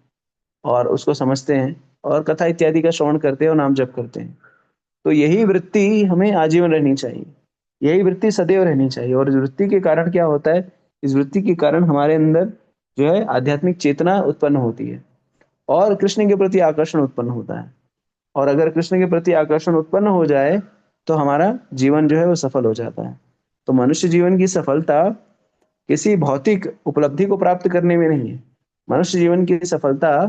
और उसको समझते हैं, और कथा इत्यादि का श्रवण करते हैं और नाम जप करते हैं। तो यही वृत्ति हमें आजीवन रहनी चाहिए, यही वृत्ति सदैव रहनी चाहिए। और इस वृत्ति के कारण क्या होता है, इस वृत्ति के कारण हमारे अंदर जो है आध्यात्मिक चेतना उत्पन्न होती है और कृष्ण के प्रति आकर्षण उत्पन्न होता है। और अगर कृष्ण के प्रति आकर्षण उत्पन्न हो जाए तो हमारा जीवन जो है वो सफल हो जाता है। तो मनुष्य जीवन की सफलता किसी भौतिक उपलब्धि को प्राप्त करने में नहीं है, मनुष्य जीवन की सफलता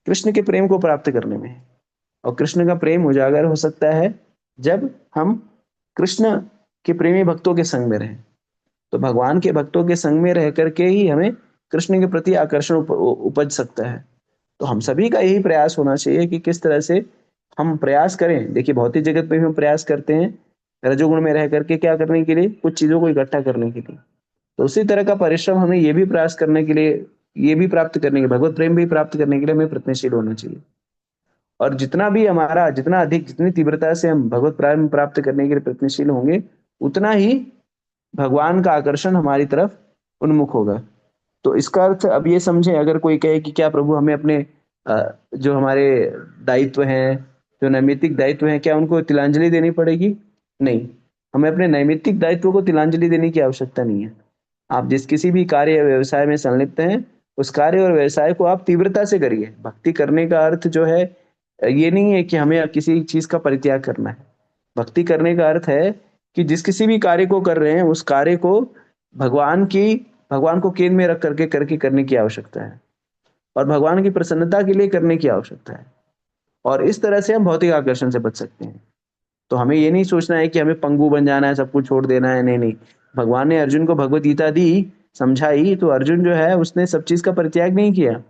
कृष्ण के प्रेम को प्राप्त करने में है। और कृष्ण का प्रेम उजागर हो सकता है जब हम कृष्ण के प्रेमी भक्तों के संग में रहें। तो भगवान के भक्तों के संग में रह करके ही हमें कृष्ण के प्रति आकर्षण उपज सकता है। तो हम सभी का यही प्रयास होना चाहिए कि किस तरह से हम प्रयास करें। देखिए, भौतिक जगत में भी हम प्रयास करते हैं रजोगुण में रह करके, क्या करने के लिए, कुछ चीजों को इकट्ठा करने के लिए। तो उसी तरह का परिश्रम हमें ये भी प्रयास करने के लिए, ये भी प्राप्त करने के, भगवत प्रेम भी प्राप्त करने के लिए हमें प्रयत्नशील होना चाहिए। और जितना भी हमारा, जितना अधिक, जितनी तीव्रता से हम भगवत प्रेम प्राप्त करने के लिए प्रयत्नशील होंगे, उतना ही भगवान का आकर्षण हमारी तरफ उन्मुख होगा। तो इसका अर्थ अब ये समझें, अगर कोई कहे कि क्या प्रभु हमें अपने जो हमारे दायित्व हैं, जो नैमित्तिक दायित्व हैं, क्या उनको तिलांजलि देनी पड़ेगी? नहीं, हमें अपने नैमित्तिक दायित्व को तिलांजलि देने की आवश्यकता नहीं है। आप जिस किसी भी कार्य या व्यवसाय में संलिप्त हैं, उस कार्य और व्यवसाय को आप तीव्रता से करिए। भक्ति करने का अर्थ जो है ये नहीं है कि हमें किसी चीज का परित्याग करना है। भक्ति करने का अर्थ है कि जिस किसी भी कार्य को कर रहे हैं, उस कार्य को भगवान की भगवान को केंद्र में रख करके करने की आवश्यकता है, और भगवान की प्रसन्नता के लिए करने की आवश्यकता है। और इस तरह से हम भौतिक आकर्षण से बच सकते हैं। तो हमें ये नहीं सोचना है कि हमें पंगु बन जाना है, सब कुछ छोड़ देना है। नहीं नहीं, भगवान ने अर्जुन को भगवत गीता दी, समझाई, तो अर्जुन जो है उसने सब चीज का परित्याग नहीं किया।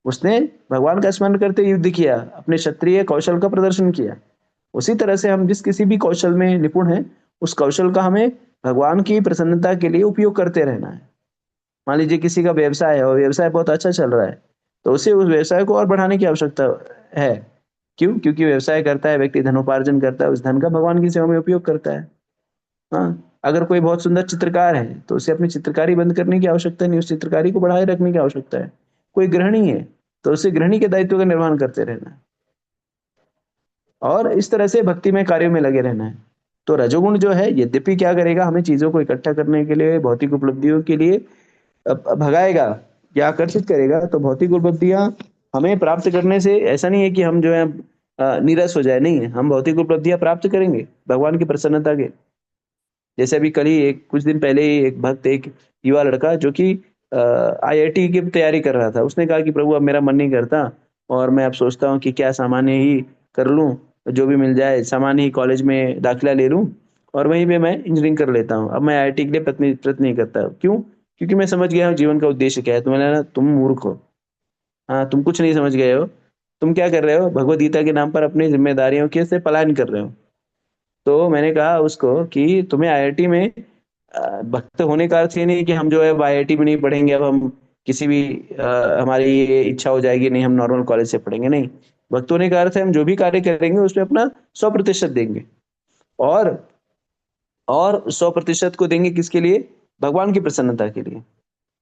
उसने भगवान का स्मरण करते युद्ध किया, अपने क्षत्रिय कौशल का प्रदर्शन किया। उसी तरह से हम जिस किसी भी कौशल में निपुण हैं, उस कौशल का हमें भगवान की प्रसन्नता के लिए उपयोग करते रहना है। मान लीजिए किसी का व्यवसाय है और व्यवसाय बहुत अच्छा चल रहा है, तो उसे उस व्यवसाय को और बढ़ाने की आवश्यकता है। क्यों? क्योंकि व्यवसाय करता है व्यक्ति, धनोपार्जन करता है, उस धन का भगवान की सेवा में उपयोग करता है। हाँ, अगर कोई बहुत सुंदर चित्रकार है तो उसे अपनी चित्रकारी बंद करने की आवश्यकता नहीं, उस चित्रकारी को बढ़ाए रखने की आवश्यकता है। कोई गृहिणी है तो उसे गृहिणी के दायित्व का निर्वहन करते रहना है, और इस तरह से भक्ति में कार्यों में लगे रहना है। तो रजोगुण जो है यद्यपि क्या करेगा, हमें चीजों को इकट्ठा करने के लिए, भौतिक उपलब्धियों के लिए भगाएगा या आकर्षित करेगा। तो भौतिक उपलब्धियां हमें प्राप्त करने से ऐसा नहीं है कि हम जो है नीरस हो जाए, नहीं, हम भौतिक उपलब्धियां प्राप्त करेंगे भगवान की प्रसन्नता के। जैसे अभी कल ही, एक कुछ दिन पहले ही, एक भक्त, एक युवा लड़का जो कि आईआईटी की तैयारी कर रहा था, उसने कहा कि प्रभु अब मेरा मन नहीं करता, और मैं अब सोचता हूँ कि क्या सामान्य ही कर लूँ, जो भी मिल जाए, सामान्य ही कॉलेज में दाखिला ले लूँ और वहीं पे मैं इंजीनियरिंग कर लेता हूँ। अब मैं आईआईटी के लिए प्रयत्न नहीं करता। क्यों? क्योंकि मैं समझ गया हूँ जीवन का उद्देश्य क्या है। तो मैंने ना, तुम मूर्ख हो, हाँ, तुम कुछ नहीं समझ गए हो। तुम क्या कर रहे हो, भगवत गीता के नाम पर अपनी जिम्मेदारियों के से पलायन कर रहे हो। तो मैंने कहा उसको कि तुम्हें आईआईटी में भक्त होने का अर्थ ये नहीं कि हम जो है आईआईटी में नहीं पढ़ेंगे, अब हम किसी भी हमारी ये इच्छा हो जाएगी, नहीं हम नॉर्मल कॉलेज से पढ़ेंगे। नहीं, भक्त होने का अर्थ है हम जो भी कार्य करेंगे उसमें अपना 100% देंगे, और 100% को देंगे किसके लिए? भगवान की प्रसन्नता के लिए।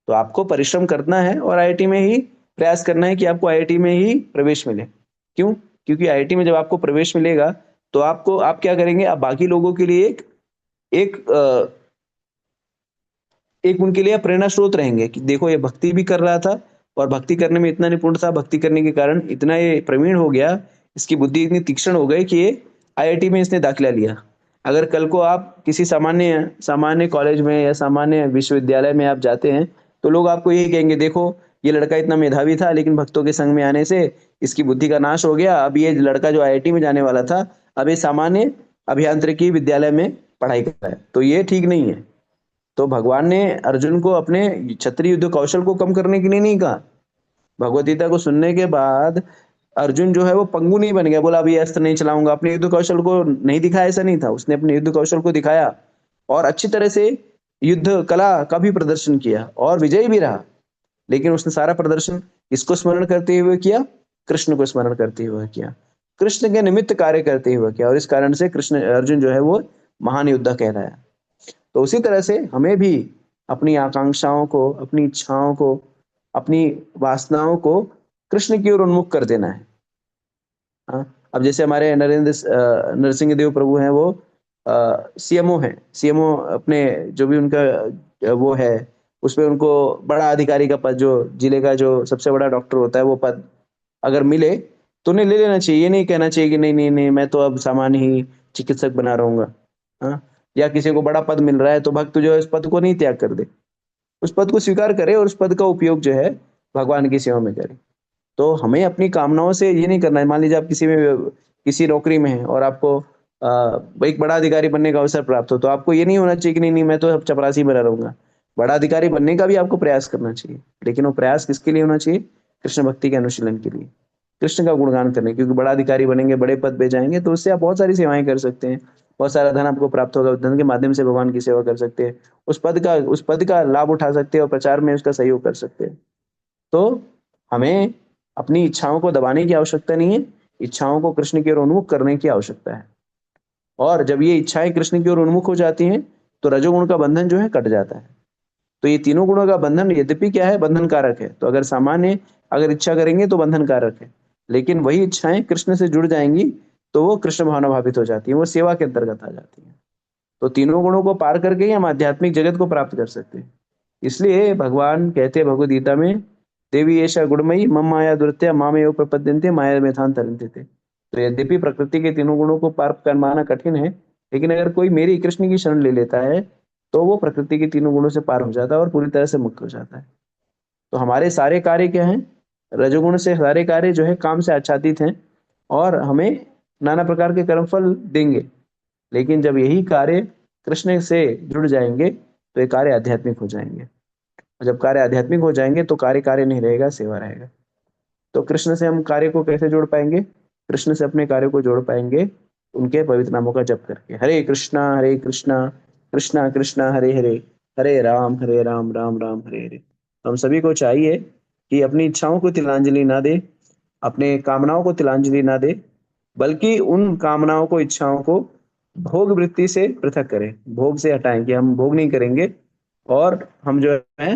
तो आपको परिश्रम करना है और आईआईटी में ही प्रयास करना है कि आपको आईआईटी में ही प्रवेश मिले। क्यों? क्योंकि आईआईटी में जब आपको प्रवेश मिलेगा तो आप क्या करेंगे, आप बाकी लोगों के लिए एक एक उनके लिए प्रेरणा स्रोत रहेंगे कि देखो ये भक्ति भी कर रहा था और भक्ति करने में इतना निपुण था, भक्ति करने के कारण इतना ये प्रवीण हो गया, इसकी बुद्धि इतनी तीक्ष्ण हो गई कि ये आईआईटी में इसने दाखिला लिया। अगर कल को आप किसी सामान्य सामान्य कॉलेज में या सामान्य विश्वविद्यालय में आप जाते हैं, तो लोग आपको यही कहेंगे, देखो ये लड़का इतना मेधावी था लेकिन भक्तों के संग में आने से इसकी बुद्धि का नाश हो गया। अब ये लड़का जो आईआईटी में जाने वाला था, अब ये सामान्य अभियांत्रिकी विद्यालय में पढ़ाई कर रहा है, तो ये ठीक नहीं है। तो भगवान ने अर्जुन को अपने क्षत्रिय युद्ध कौशल को कम करने के लिए नहीं कहा। भगवत गीता को सुनने के बाद अर्जुन जो है वो पंगु नहीं बन गया, बोला अभी अस्त्र नहीं चलाऊंगा, अपने युद्ध कौशल को नहीं दिखाया, ऐसा नहीं था। उसने अपने युद्ध कौशल को दिखाया और अच्छी तरह से युद्ध कला का भी प्रदर्शन किया और विजयी भी रहा। लेकिन उसने सारा प्रदर्शन किसको स्मरण करते हुए किया? कृष्ण को स्मरण करते हुए किया, कृष्ण के निमित्त कार्य करते हुए किया, और इस कारण से कृष्ण अर्जुन जो है वो महान योद्धा कहलाया। तो उसी तरह से हमें भी अपनी आकांक्षाओं को, अपनी इच्छाओं को, अपनी वासनाओं को कृष्ण की ओर उन्मुख कर देना है। हाँ, अब जैसे हमारे नरसिंह देव प्रभु हैं, वो सीएमओ हैं। सीएमओ अपने जो भी उनका वो है, उसमें उनको बड़ा अधिकारी का पद, जो जिले का जो सबसे बड़ा डॉक्टर होता है, वो पद अगर मिले तो उन्हें ले लेना चाहिए। ये नहीं कहना चाहिए कि नहीं नहीं नहीं मैं तो अब सामान्य ही चिकित्सक बना रहूंगा। हाँ, या किसी को बड़ा पद मिल रहा है तो भक्त जो है उस पद को नहीं त्याग कर दे, उस पद को स्वीकार करे और उस पद का उपयोग जो है भगवान की सेवा में करे। तो हमें अपनी कामनाओं से ये नहीं करना है। मान लीजिए आप किसी नौकरी में हैं और आपको एक बड़ा अधिकारी बनने का अवसर प्राप्त हो, तो आपको ये नहीं होना चाहिए कि नहीं नहीं मैं तो अब चपरासी बना रहूंगा। बड़ा अधिकारी बनने का भी आपको प्रयास करना चाहिए, लेकिन वो प्रयास किसके लिए होना चाहिए? कृष्ण भक्ति के अनुशीलन के लिए, कृष्ण का गुणगान करने। क्योंकि बड़ा अधिकारी बनेंगे, बड़े पद पे जाएंगे, तो उससे आप बहुत सारी सेवाएं कर सकते हैं, बहुत सारा धन आपको प्राप्त होगा, उस धन के माध्यम से भगवान की सेवा कर सकते हैं, उस पद का लाभ उठा सकते हैं और प्रचार में उसका सहयोग कर सकते हैं। तो हमें अपनी इच्छाओं को दबाने की आवश्यकता नहीं है, इच्छाओं को कृष्ण की ओर उन्मुख करने की आवश्यकता है। और जब ये इच्छाएं कृष्ण की ओर उन्मुख हो जाती हैं, तो रजोगुण का बंधन जो है कट जाता है। तो ये तीनों गुणों का बंधन यद्यपि क्या है, बंधन कारक है। तो अगर इच्छा करेंगे तो बंधन कारक है, लेकिन वही इच्छाएं कृष्ण से जुड़ जाएंगी तो वो कृष्ण भावना भावित हो जाती है, वो सेवा के अंतर्गत आ जाती है। तो तीनों गुणों को पार करके ही हम आध्यात्मिक जगत को प्राप्त कर सकते हैं। इसलिए भगवान कहते हैं भगवद गीता में, देवी एषा गुणमयी मम माया दुरत्या मामेव प्रपद्यन्ते माया मेथान तरन्ते थे। तो यद्यपि प्रकृति के तीनों गुणों को पार कर पाना कठिन है, लेकिन अगर कोई मेरी कृष्ण की शरण ले लेता है तो वो प्रकृति के तीनों गुणों से पार हो जाता है और पूरी तरह से मुक्त हो जाता है। तो हमारे सारे कार्य क्या हैं? रजोगुण से सारे कार्य जो है काम से आच्छादित हैं और हमें नाना प्रकार के कर्मफल देंगे। लेकिन जब यही कार्य कृष्ण से जुड़ जाएंगे तो ये कार्य आध्यात्मिक हो जाएंगे, और जब कार्य आध्यात्मिक हो जाएंगे तो कार्य कार्य नहीं रहेगा, सेवा रहेगा। तो कृष्ण से हम कार्य को कैसे जोड़ पाएंगे? कृष्ण से अपने कार्य को जोड़ पाएंगे उनके पवित्र नामों का जप करके। हरे कृष्णा कृष्णा कृष्णा हरे हरे, हरे राम राम राम हरे हरे। हम सभी को चाहिए कि अपनी इच्छाओं को तिलांजलि ना दे, अपने कामनाओं को तिलांजलि ना दे, बल्कि उन कामनाओं को, इच्छाओं को भोग वृत्ति से पृथक करें, भोग से हटाएं कि हम भोग नहीं करेंगे, और हम जो है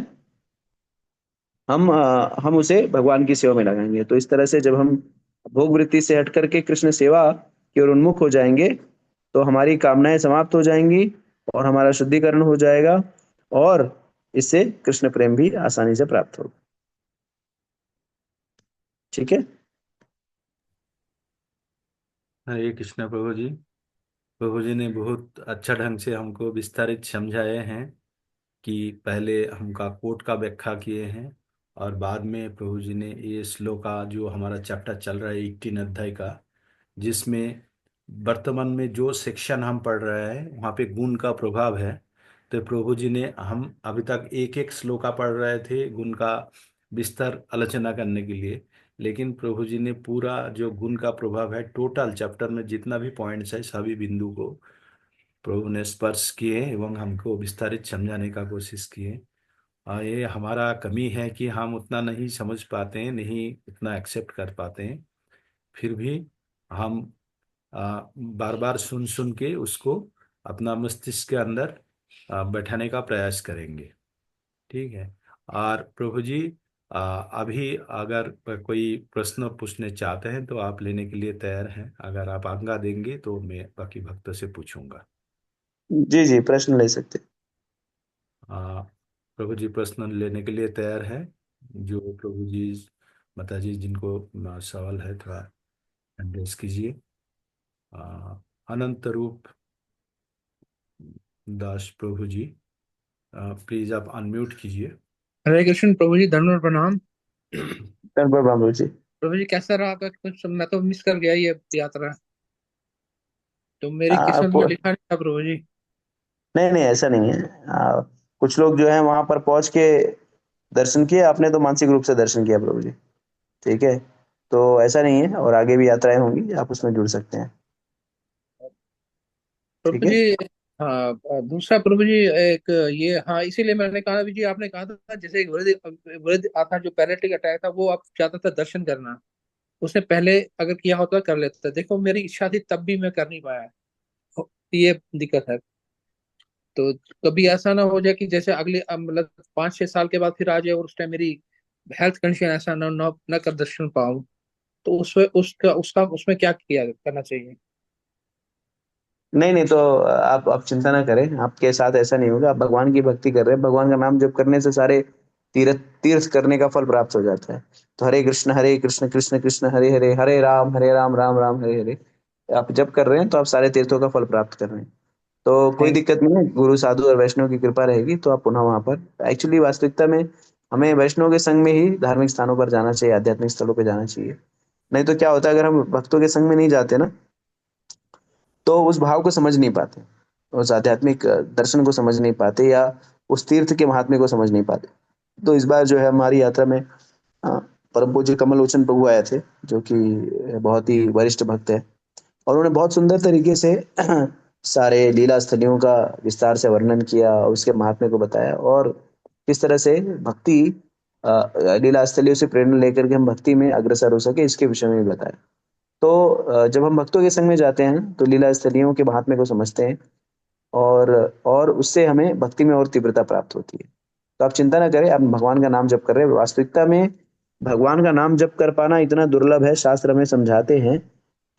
हम उसे भगवान की सेवा में लगाएंगे। तो इस तरह से जब हम भोग वृत्ति से हट करके कृष्ण सेवा की ओर उन्मुख हो जाएंगे तो हमारी कामनाएं समाप्त हो जाएंगी और हमारा शुद्धिकरण हो जाएगा, और इससे कृष्ण प्रेम भी आसानी से प्राप्त होगा। ठीक है। हरे कृष्णा प्रभु जी। प्रभु जी ने बहुत अच्छा ढंग से हमको विस्तारित समझाए हैं कि पहले हमका कोट का व्याख्या किए हैं, और बाद में प्रभु जी ने ये श्लोका जो हमारा चैप्टर चल रहा है 18 अध्याय का, जिसमें वर्तमान में जो सेक्शन हम पढ़ रहे हैं वहाँ पे गुण का प्रभाव है। तो प्रभु जी ने, हम अभी तक एक एक श्लोका पढ़ रहे थे गुण का विस्तार आलोचना करने के लिए, लेकिन प्रभु जी ने पूरा जो गुण का प्रभाव है टोटल चैप्टर में जितना भी पॉइंट्स है सभी बिंदु को प्रभु ने स्पर्श किए एवं हमको विस्तारित समझाने का कोशिश किए। ये हमारा कमी है कि हम उतना नहीं समझ पाते हैं, नहीं उतना एक्सेप्ट कर पाते हैं। फिर भी हम बार बार सुन सुन के उसको अपना मस्तिष्क के अंदर बैठाने का प्रयास करेंगे। ठीक है। और प्रभु जी, अभी अगर कोई प्रश्न पूछने चाहते हैं तो आप लेने के लिए तैयार हैं। अगर आप आज्ञा देंगे तो मैं बाकी भक्तों से पूछूंगा। जी जी, प्रश्न ले सकते हैं। प्रभु जी प्रश्न लेने के लिए तैयार है। जो प्रभु जी, माता जी जिनको सवाल है थोड़ा एड्रेस कीजिए। आ, अनंत रूप दास प्रभु जी, प्लीज आप अनम्यूट कीजिए। हरे कृष्ण प्रभु जी, धन्यवाद, प्रणाम। प्रभु जी। प्रभु जी कैसा रहा आपका कुछ? मैं तो मिस कर गया ये यात्रा, तो मेरी आ, किस्मत में को- लिखा नहीं था प्रभु जी। नहीं नहीं, ऐसा नहीं है। कुछ लोग जो है वहां पर पहुंच के दर्शन किए, आपने तो मानसिक रूप से दर्शन किया प्रभु जी। ठीक है, तो ऐसा नहीं है, और आगे भी यात्राएं होंगी, आप उसमें जुड़ सकते हैं। ठीक प्रभु है। जी, हाँ, दूसरा प्रभु जी, एक ये, हाँ, इसीलिए मैंने कहा भी जी, आपने कहा था जैसे एक वृद्ध वृद्ध आता जो पैरालिटिक अटैक था, वो आप चाहता था दर्शन करना, उसने पहले अगर किया होता कर लेता। देखो मेरी इच्छा थी तब भी मैं कर नहीं पाया, ये दिक्कत है। तो कभी ऐसा ना हो जाए कि जैसे अगले मतलब 5-6 साल के बाद फिर आ जाए और उस टाइम मेरी हेल्थ कंडीशन ऐसा ना कर दर्शन पाऊँ, तो उसका उसमें क्या किया करना चाहिए? नहीं नहीं, तो आप चिंता ना करें, आपके साथ ऐसा नहीं होगा। आप भगवान की भक्ति कर रहे हैं, भगवान का नाम जप करने से सारे तीर्थ तीर्थ करने का फल प्राप्त हो जाता है। तो हरे कृष्ण कृष्ण कृष्ण हरे हरे, हरे राम राम राम हरे हरे, आप जप कर रहे हैं तो आप सारे तीर्थों का फल प्राप्त कर रहे हैं। तो कोई थैंक दिक्कत नहीं है, गुरु साधु और वैष्णव की कृपा रहेगी तो आप पुनः वहां पर, एक्चुअली वास्तविकता में हमें वैष्णव के संग में ही धार्मिक स्थानों पर जाना चाहिए, आध्यात्मिक स्थलों पर जाना चाहिए। नहीं तो क्या होता है, अगर हम भक्तों के संग में नहीं जाते ना, तो उस भाव को समझ नहीं पाते, उस आध्यात्मिक दर्शन को समझ नहीं पाते, या उस तीर्थ के महात्म्य को समझ नहीं पाते। तो इस बार जो है हमारी यात्रा में परम पूज्य कमल लोचन प्रभु आए थे, जो कि बहुत ही वरिष्ठ भक्त है, और उन्होंने बहुत सुंदर तरीके से सारे लीला स्थलियों का विस्तार से वर्णन किया और उसके महात्म्य को बताया, और किस तरह से भक्ति लीला स्थलियों से प्रेरणा लेकर के हम भक्ति में अग्रसर हो सके, इसके विषय में भी बताया। तो जब हम भक्तों के संग में जाते हैं तो लीला स्थलियों के महात्म्य को समझते हैं, और उससे हमें भक्ति में और तीव्रता प्राप्त होती है। तो आप चिंता ना करें, आप भगवान का नाम जप कर रहे हैं। वास्तविकता में भगवान का नाम जप कर पाना इतना दुर्लभ है, शास्त्र हमें समझाते हैं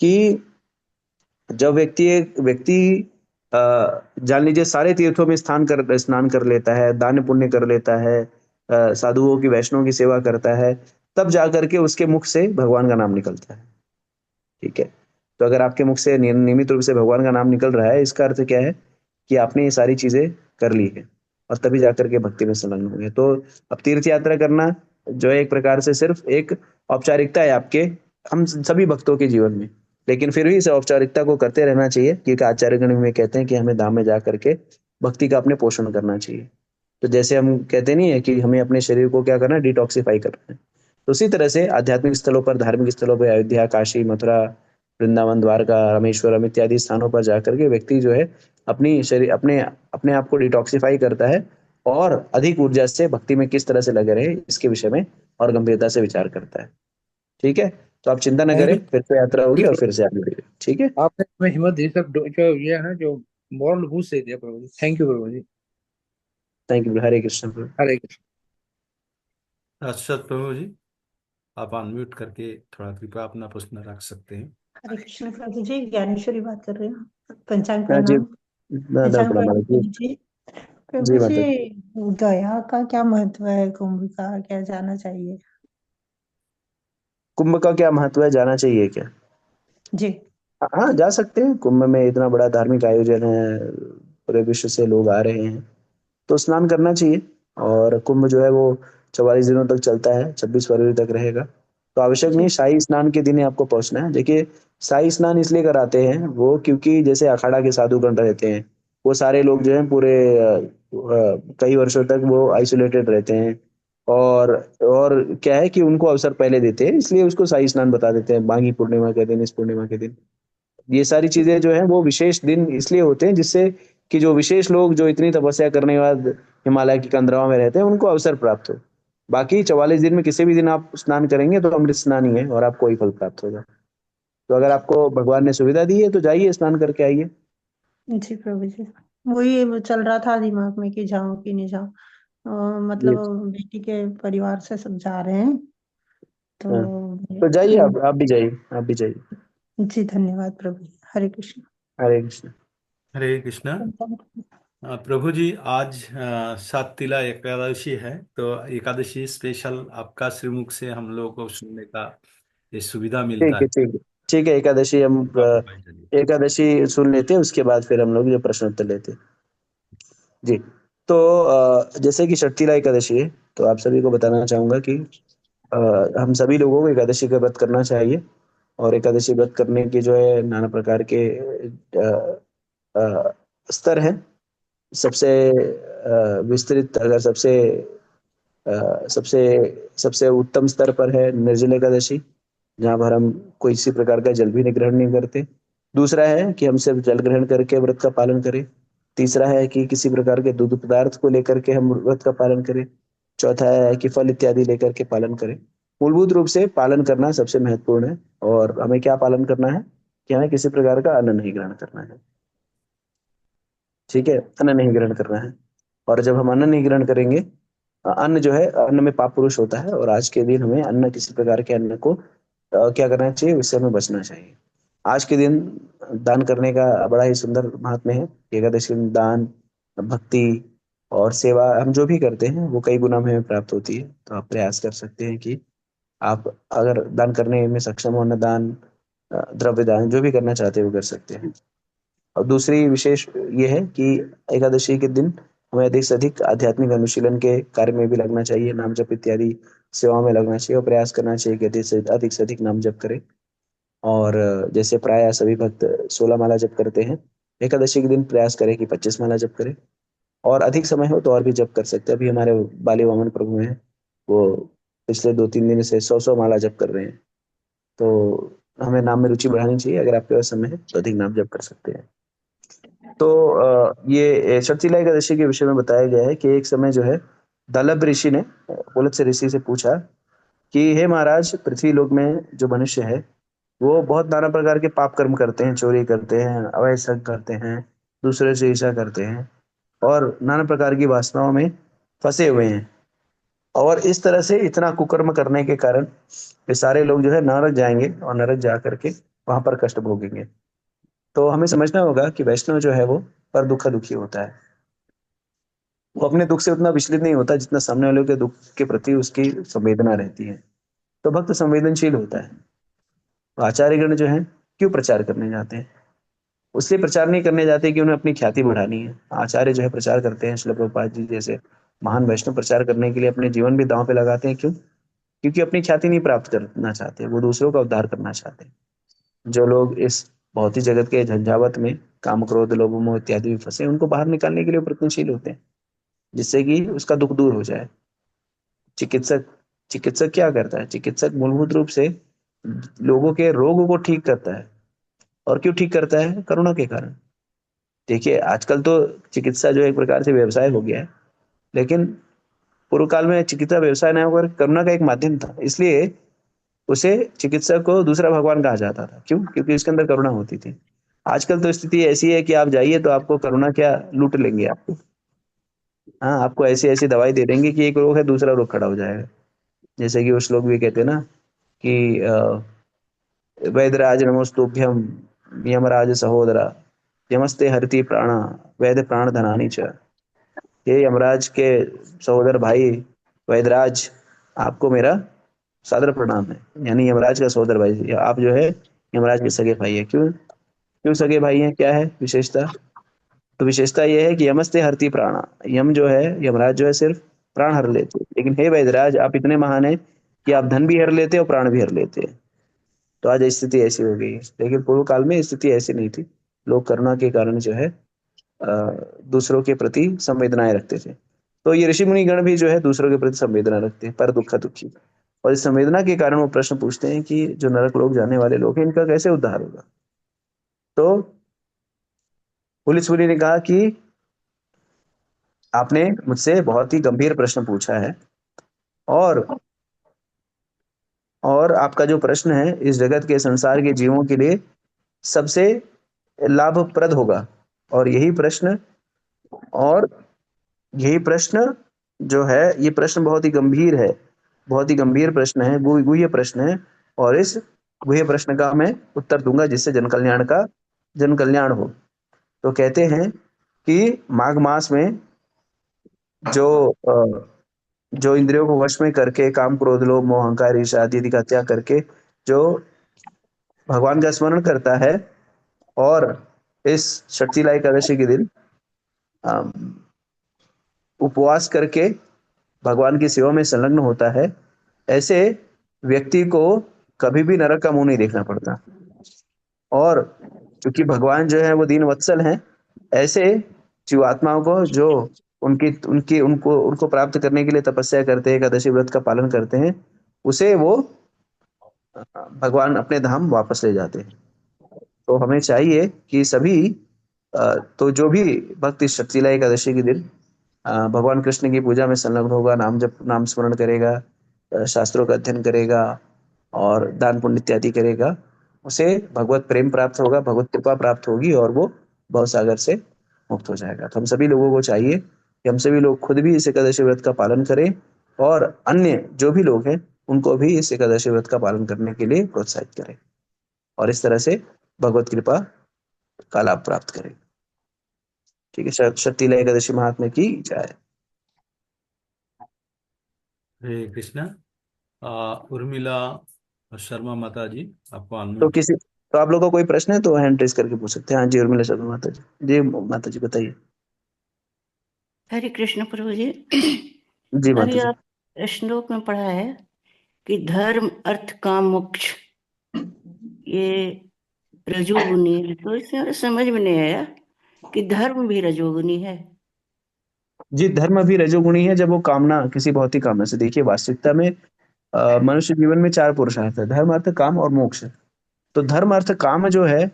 कि जब एक व्यक्ति जान लीजिए सारे तीर्थों में स्नान कर लेता है, दान पुण्य कर लेता है, साधुओं की वैष्णव की सेवा करता है, तब जाकर के उसके मुख से भगवान का नाम निकलता है। ठीक है, तो अगर आपके मुख से नियमित रूप से भगवान का नाम निकल रहा है, इसका अर्थ क्या है कि आपने ये सारी चीजें कर ली है, और तभी जाकर के भक्ति में संलग्न होंगे। तो अब तीर्थ यात्रा करना जो है एक प्रकार से सिर्फ एक औपचारिकता है आपके, हम सभी भक्तों के जीवन में, लेकिन फिर भी इस औपचारिकता को करते रहना चाहिए, क्योंकि आचार्यगण में कहते हैं कि हमें धाम में जा करके भक्ति का अपने पोषण करना चाहिए। तो जैसे हम कहते नहीं है कि हमें अपने शरीर को क्या करना है, डिटॉक्सिफाई करना है, तो उसी तरह से आध्यात्मिक स्थलों पर, धार्मिक स्थलों पर, अयोध्या, काशी, मथुरा, वृंदावन, द्वारका, रामेश्वरम इत्यादि स्थानों पर जाकर के व्यक्ति जो है अपनी शरीर अपने अपने आप को डिटॉक्सिफाई करता है, और अधिक ऊर्जा से भक्ति में किस तरह से लगे रहे इसके विषय में और गंभीरता से विचार करता है। ठीक है, तो आप चिंता न थैंक करें, यू फिर से यात्रा होगी और प्रभु। फिर से आप मिलेंगे। ठीक है। आपने हमें हिम्मत दी, सब जो ये है ना, जो मॉरल बूस्ट दे दिया प्रभु जी। थैंक यू प्रभु जी। थैंक यू, हरे कृष्ण प्रभु। हरे कृष्ण। अच्छा प्रभु जी, आप अनम्यूट करके थोड़ा कृपया अपना प्रश्न रख सकते हैं। हरे कृष्ण प्रभु जी, ज्ञानेश्वरी बात कर रहे हैं। पंचांग हाँ जी, प्रणाम। पंचांग प्रणाम प्रणाम जी। प्रभु जी। जी प्रभु जी, माता। गया का क्या महत्व है, कुंभ का क्या जाना चाहिए? कुंभ का क्या महत्व है, जाना चाहिए क्या? जी। हाँ, जा सकते हैं। कुंभ में इतना बड़ा धार्मिक आयोजन है, पूरे विश्व से लोग आ रहे हैं, तो स्नान करना चाहिए। और कुंभ जो है वो 44 दिनों तक चलता है, 26 फरवरी तक रहेगा। तो आवश्यक नहीं जी। शाही स्नान के दिन ही आपको पहुंचना है। देखिए, शाही स्नान इसलिए कराते हैं वो, क्योंकि जैसे अखाड़ा के साधुगण रहते हैं, वो सारे लोग जो हैं पूरे कई वर्षों तक वो आइसोलेटेड रहते हैं, और क्या है कि उनको अवसर पहले देते हैं, इसलिए उसको शाही स्नान बता देते हैं, माघी पूर्णिमा के दिन, इस पूर्णिमा के दिन। ये सारी चीजें जो है वो विशेष दिन इसलिए होते हैं, जिससे कि जो विशेष लोग जो इतनी तपस्या करने के बाद हिमालय की कंदराओं में रहते हैं, उनको अवसर प्राप्त हो। बाकी 44 दिन में किसी भी दिन आप स्नान करेंगे तो अमृत स्नान ही है, और आपको वही फल प्राप्त होगा। तो अगर आपको भगवान ने सुविधा दी है तो जाइए, स्नान करके आइए। जी प्रभु जी, वही वो चल रहा था दिमाग में कि जाऊं कि नहीं जाऊं। जी। मतलब बेटी के परिवार से सब जा रहे हैं, हाँ, तो तो जाइए, आप भी जाइए, आप भी जाइए। जी धन्यवाद प्रभु जी। हरे कृष्ण। हरे कृष्ण। हरे कृष्णा। प्रभु जी, आज सात एकादशी है, तो एकादशी स्पेशल आपका श्रीमुख से हम लोगों को सुनने का ये सुविधा मिलता ठीक है, है। ठीक है, ठीक है। एकादशी हम एकादशी सुन लेते हैं, उसके बाद फिर हम लोग जो प्रश्न उत्तर लेते हैं। जी। तो जैसे कि षटतिला एकादशी है, तो आप सभी को बताना चाहूंगा कि हम सभी लोगों को एकादशी का व्रत करना चाहिए। और एकादशी व्रत करने के जो है नाना प्रकार के स्तर हैं। सबसे विस्तृत, अगर सबसे सबसे उत्तम स्तर पर है निर्जल एकादशी, जहाँ पर हम कोई इसी प्रकार का जल भी ग्रहण नहीं करते। दूसरा है कि हम सिर्फ जल ग्रहण करके व्रत का पालन करें। तीसरा है कि किसी प्रकार के दूध पदार्थ को लेकर के हम व्रत का पालन करें। चौथा है कि फल इत्यादि लेकर के पालन करें। मूलभूत रूप से पालन करना सबसे महत्वपूर्ण है। और हमें क्या पालन करना है कि हमें किसी प्रकार का अन्न नहीं ग्रहण करना है। ठीक है, अन्न नहीं ग्रहण करना है। और जब हम अन्न नहीं ग्रहण करेंगे, अन्न जो है, अन्न में पाप पुरुष होता है, और आज के दिन हमें अन्न, किसी प्रकार के अन्न को क्या करना चाहिए, उससे हमें बचना चाहिए। आज के दिन दान करने का बड़ा ही सुंदर महात्म्य है। एकादशी में दान, भक्ति और सेवा हम जो भी करते हैं वो कई गुना हमें प्राप्त होती है। तो आप प्रयास कर सकते हैं कि आप अगर दान करने में सक्षम हो, अन्नदान, द्रव्य दान, जो भी करना चाहते हैं वो कर सकते हैं। और दूसरी विशेष ये है कि एकादशी के दिन हमें अधिक से अधिक आध्यात्मिक अनुशीलन के कार्य में भी लगना चाहिए। नाम जप इत्यादि सेवाओं में लगना चाहिए, और प्रयास करना चाहिए कि अधिक से अधिक नाम जप करें। और जैसे प्राय सभी भक्त 16 माला जप करते हैं, एकादशी के दिन प्रयास करें कि 25 माला जप करें। और अधिक समय हो तो और भी जप कर सकते हैं। अभी हमारे बाली वामन प्रभु हैं, वो पिछले 2-3 दिन से 100 माला जप कर रहे हैं। तो हमें नाम में रुचि बढ़ानी चाहिए। अगर आपके पास समय है तो अधिक नाम जप कर सकते हैं। तो ये षटतिला एकादशी के विषय में बताया गया है कि एक समय जो है दलभ ऋषि ने पुलत्स्य ऋषि से पूछा कि हे महाराज, पृथ्वी लोक में जो मनुष्य है वो बहुत नाना प्रकार के पाप कर्म करते हैं, चोरी करते हैं, अवैध संग करते हैं, दूसरे से ईर्ष्या करते हैं, और नाना प्रकार की वासनाओं में फंसे हुए हैं। और इस तरह से इतना कुकर्म करने के कारण ये सारे लोग जो है नरक जाएंगे, और नरक जा करके वहां पर कष्ट भोगेंगे। तो हमें समझना होगा कि वैष्णव जो है वो पर दुखी होता है। वो अपने दुख से उतना विचलित नहीं होता जितना सामने वाले के दुख के प्रति उसकी संवेदना रहती है। तो भक्त संवेदनशील होता है। तो आचार्यगण जो है क्यों प्रचार करने जाते हैं? उसलिए प्रचार नहीं करने जाते कि उन्हें अपनी ख्याति बढ़ानी है। आचार्य जो है प्रचार करते हैं, श्रील प्रभुपाद जी जैसे महान वैष्णव प्रचार करने के लिए अपने जीवन भी दांव पे लगाते हैं। क्यों? क्योंकि अपनी ख्याति नहीं प्राप्त करना चाहते, वो दूसरों का उद्धार करना चाहते हैं। जो लोग इस भौतिक जगत के झंझावत में, काम क्रोध लोभ मोह इत्यादि में फंसे, उनको बाहर निकालने के लिए प्रयत्नशील होते हैं, जिससे कि उसका दुख दूर हो जाए। चिकित्सक चिकित्सक क्या करता है? चिकित्सक मूलभूत रूप से लोगों के रोग को ठीक करता है। और क्यों ठीक करता है? करुणा के कारण। देखिए, आजकल तो चिकित्सा जो एक प्रकार से व्यवसाय हो गया है, लेकिन पूर्व काल में चिकित्सा व्यवसाय न होकर करुणा का एक माध्यम था। इसलिए उसे चिकित्सक को दूसरा भगवान कहा जाता था। क्यों? क्योंकि उसके अंदर करुणा होती थी। आजकल तो स्थिति ऐसी है कि आप जाइए तो आपको करुणा क्या, लूट लेंगे आपको। हाँ, आपको ऐसी ऐसी दवाई दे देंगे कि एक रोग है दूसरा रोग खड़ा हो जाएगा। जैसे कि वो श्लोक भी कहते हैं ना कि वैदराज नमोस्तुभ्यम यमराज सहोदरा, यमस्ते हरति प्राणा, वैद प्राण धनानि च। ये यमराज के सहोदर भाई वैदराज, आपको मेरा सादर प्रणाम है। यानी यमराज का सहोदर भाई, आप जो है यमराज के सगे भाई है। क्यों? क्यों सगे भाई हैं? क्या है विशेषता? तो विशेषता यह है कि यमस्ते हरति प्राणा, यम जो है, यमराज जो है सिर्फ प्राण हर लेते, लेकिन हे वैदराज, आप इतने महान हैं कि आप धन भी हर लेते और प्राण भी हर लेते हैं। तो आज स्थिति ऐसी हो गई है, लेकिन पूर्व काल में स्थिति ऐसी नहीं थी। लोग करुणा के कारण जो है दूसरों के प्रति संवेदनाएं रखते थे। तो ये ऋषि मुनि गण भी जो है दूसरों के प्रति संवेदना रखते हैं, पर दुखी। और इस संवेदना के कारण वो प्रश्न पूछते हैं कि जो नरक लोग जाने वाले लोग हैं, इनका कैसे उद्धार होगा? तो पुलिस मुनि ने कहा कि आपने मुझसे बहुत ही गंभीर प्रश्न पूछा है, और आपका जो प्रश्न है इस जगत के, संसार के जीवों के लिए सबसे लाभप्रद होगा। और और यही प्रश्न जो है, ये प्रश्न बहुत ही गंभीर है, बहुत ही गंभीर प्रश्न है, गुह्य प्रश्न है। और इस गुह्य प्रश्न का मैं उत्तर दूंगा जिससे जन कल्याण हो। तो कहते हैं कि माघ मास में जो जो इंद्रियों को वश में करके काम क्रोध लोभ मोह अहंकार ईर्ष्या आदि का त्याग करके जो भगवान का स्मरण करता है और इस षटतिला एकादशी के दिन अम, उपवास करके भगवान की सेवा में संलग्न होता है, ऐसे व्यक्ति को कभी भी नरक का मुंह नहीं देखना पड़ता। और क्योंकि भगवान जो है वो दीन वत्सल हैं, ऐसे जीवात्माओं को जो उनकी उनकी उनको उनको प्राप्त करने के लिए तपस्या करते हैं, एकादशी व्रत का पालन करते हैं, उसे वो भगवान अपने धाम वापस ले जाते हैं। तो हमें चाहिए कि सभी तो जो भी भक्त इस षटतिला एकादशी के दिन भगवान कृष्ण की पूजा में संलग्न होगा, नाम जप नाम स्मरण करेगा, शास्त्रों का अध्ययन करेगा और दान पुण्य इत्यादि करेगा, उसे भगवत प्रेम प्राप्त होगा, भगवत कृपा प्राप्त होगी और वो भवसागर से मुक्त हो जाएगा। तो हम सभी लोगों को चाहिए कि हम सभी लोग खुद भी इस एकादशी व्रत का पालन करें और अन्य जो भी लोग हैं उनको भी इस एकादशी व्रत का पालन करने के लिए प्रोत्साहित करें और इस तरह से भगवत कृपा का लाभ प्राप्त करें। ठीक है, षटतिला एकादशी महात्म्य की जय। हरे कृष्णा। उर्मिला शर्मा माता जी, आपको तो अनम्यूट। किसी तो आप लोगों को कोई प्रश्न है तो हैंड रेज करके पूछ सकते हैं। हाँ जी, उर्मिला शर्मा माता जी। जी माता जी बताइए। हरे कृष्ण प्रभु जी। जी माता अभी जी। आप श्लोक में पढ़ा है कि धर्म अर्थ काम मोक्ष ये रजोगुनी है, तो इसमें समझ में नहीं आया कि धर्म भी रजोगुनी है। जी, धर्म भी रजोगुणी है जब वो कामना किसी भौतिक कामना से। देखिए वास्तविकता में मनुष्य जीवन में 4 पुरुषार्थ है, धर्म अर्थ काम और मोक्ष। तो धर्म अर्थ काम जो है,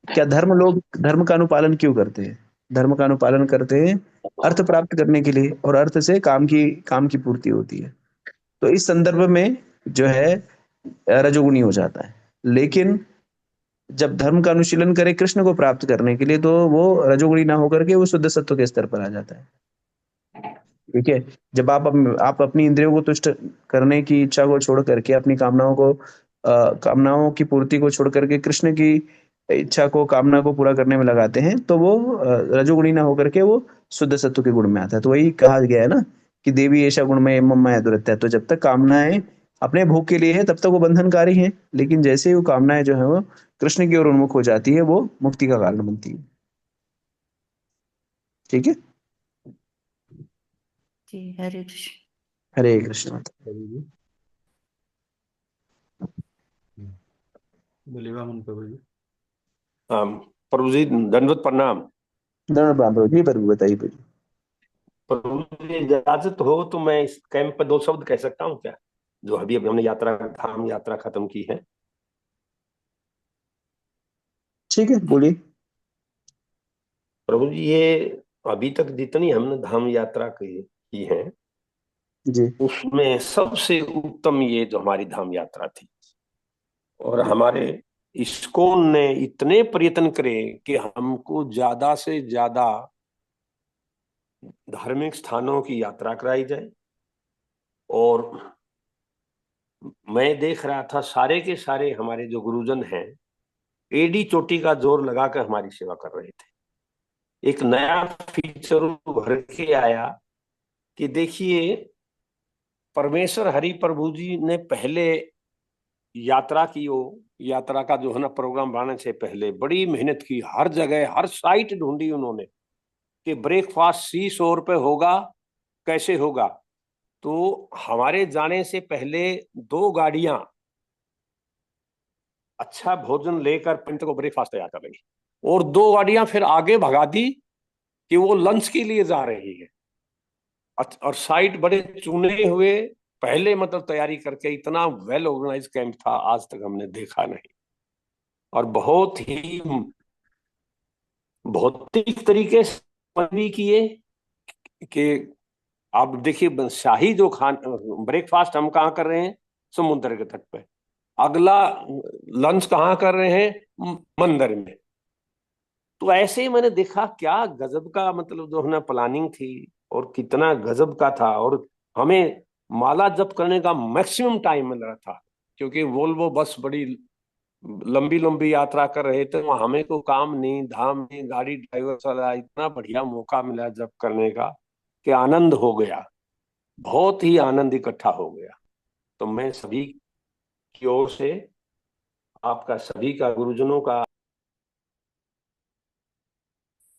क्या धर्म लोग धर्म का अनुपालन क्यों करते हैं? धर्म का अनुपालन करते हैं अर्थ प्राप्त करने के लिए और अर्थ से काम की पूर्ति होती है। तो इस संदर्भ में जो है रजोगुणी हो जाता है। लेकिन जब धर्म का अनुशीलन करे कृष्ण को प्राप्त करने के लिए तो वो रजोगुणी ना होकर के वो शुद्ध सत्व के स्तर पर आ जाता है। ठीक है, जब आप अपनी इंद्रियों को तुष्ट करने की इच्छा को छोड़ करके अपनी कामनाओं की पूर्ति को छोड़ करके कृष्ण की इच्छा को कामना को पूरा करने में लगाते हैं तो वो रजोगुणी ना होकर के वो शुद्ध सत्व के गुण में आता है। तो वही कहा गया है ना कि देवी ऐसा गुणमय मम माया दुरत्या। तो जब तक कामनाएं अपने भोग के लिए है तब तक वो बंधनकारी है, लेकिन जैसे ही वो कामनाएं जो है वो कृष्ण की ओर उन्मुख हो जाती है वो मुक्ति का कारण बनती है। ठीक है, जी हरे कृष्ण। हरे कृष्ण माता। बोलिए वामन प्रभु जी। प्रभु जी दंडवत प्रणाम। दंड प्रभु जी, पर बताइए प्रभु। प्रभु जी इजाजत हो तो मैं इस कैंप पर 2 शब्द कह सकता हूँ क्या, जो अभी अभी हमने धाम यात्रा खत्म की है। ठीक है, बोलिए। प्रभु जी ये अभी तक जितनी हमने धाम यात्रा की है जी उसमें सबसे उत्तम ये जो हमारी धाम यात्रा थी। और हमारे इस्कॉन ने इतने प्रयत्न करे कि हमको ज्यादा से ज्यादा धार्मिक स्थानों की यात्रा कराई जाए। और मैं देख रहा था सारे के सारे हमारे जो गुरुजन हैं एडी चोटी का जोर लगाकर हमारी सेवा कर रहे थे। एक नया फीचर भर के आया कि देखिए परमेश्वर हरि प्रभु जी ने पहले यात्रा का जो है ना प्रोग्राम बनाने से पहले बड़ी मेहनत की, हर जगह हर साइट ढूंढी उन्होंने कि ब्रेकफास्ट 300 रुपये होगा, कैसे होगा। तो हमारे जाने से पहले 2 गाड़ियां अच्छा भोजन लेकर पिंट को ब्रेकफास्ट तैयार कर रही और 2 गाड़ियां फिर आगे भगा दी कि वो लंच के लिए जा रही है। और साइट बड़े चुने हुए पहले मतलब तैयारी करके, इतना वेल ऑर्गेनाइज कैंप था आज तक हमने देखा नहीं। और बहुत ही भौतिक तरीके से भी किए कि आप देखिए शाही जो ब्रेकफास्ट हम कहाँ कर रहे हैं, समुद्र के तट पे। अगला लंच कहाँ कर रहे हैं, मंदिर में। तो ऐसे ही मैंने देखा क्या गजब का मतलब जो है ना प्लानिंग थी और कितना गजब का था। और हमें माला जप करने का मैक्सिमम टाइम मिल रहा था क्योंकि वोल्वो बस बड़ी लंबी लंबी यात्रा कर रहे थे, वहां हमें को काम नहीं धाम नहीं, गाड़ी ड्राइवर चला, इतना बढ़िया मौका मिला जब करने का कि आनंद हो गया, बहुत ही आनंद इकट्ठा हो गया। तो मैं सभी की ओर से आपका सभी का, गुरुजनों का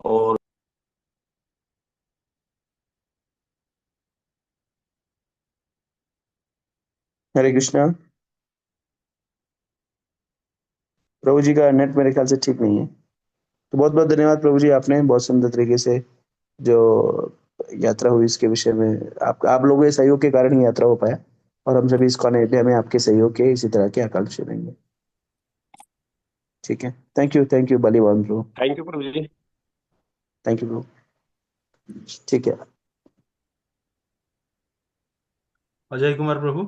और हरे कृष्णा। प्रभु जी का नेट मेरे ख्याल से ठीक नहीं है, तो बहुत बहुत धन्यवाद प्रभु जी, आपने बहुत सुंदर तरीके से जो यात्रा हुई इसके विषय में, आप लोगों के सहयोग के कारण ही यात्रा हो पाया, और हम सभी इस्कॉन अयोध्या में आपके सहयोग के इसी तरह के आकांक्षी रहेंगे। ठीक है, थैंक यू बलिवान प्रभु, थैंक यू प्रभु जी। थैंक यू प्रभु। ठीक है, अजय कुमार प्रभु।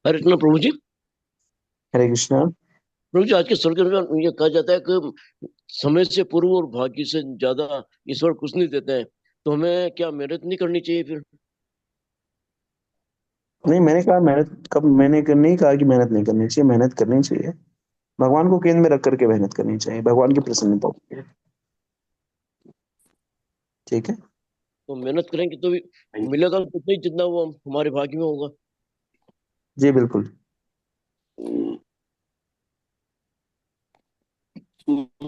हरे कृष्ण प्रभु जी। हरे कृष्णा। प्रभु जी, आज के स्वर्ग में ये कहा जाता है कि समय से पूर्व और भाग्य से ज्यादा ईश्वर कुछ नहीं देते हैं, तो हमें क्या मेहनत नहीं करनी चाहिए फिर? नहीं, मैंने कहा मेहनत कब, नहीं कहा कि मेहनत नहीं करनी चाहिए, मेहनत करनी चाहिए, भगवान को केंद्र में रख करके मेहनत करनी चाहिए, भगवान की प्रसन्नता के लिए। ठीक है, तो मेहनत करेंगे तो भी मिलेगा तो नहीं जितना वो हमारे भाग्य में होगा। जी बिल्कुल।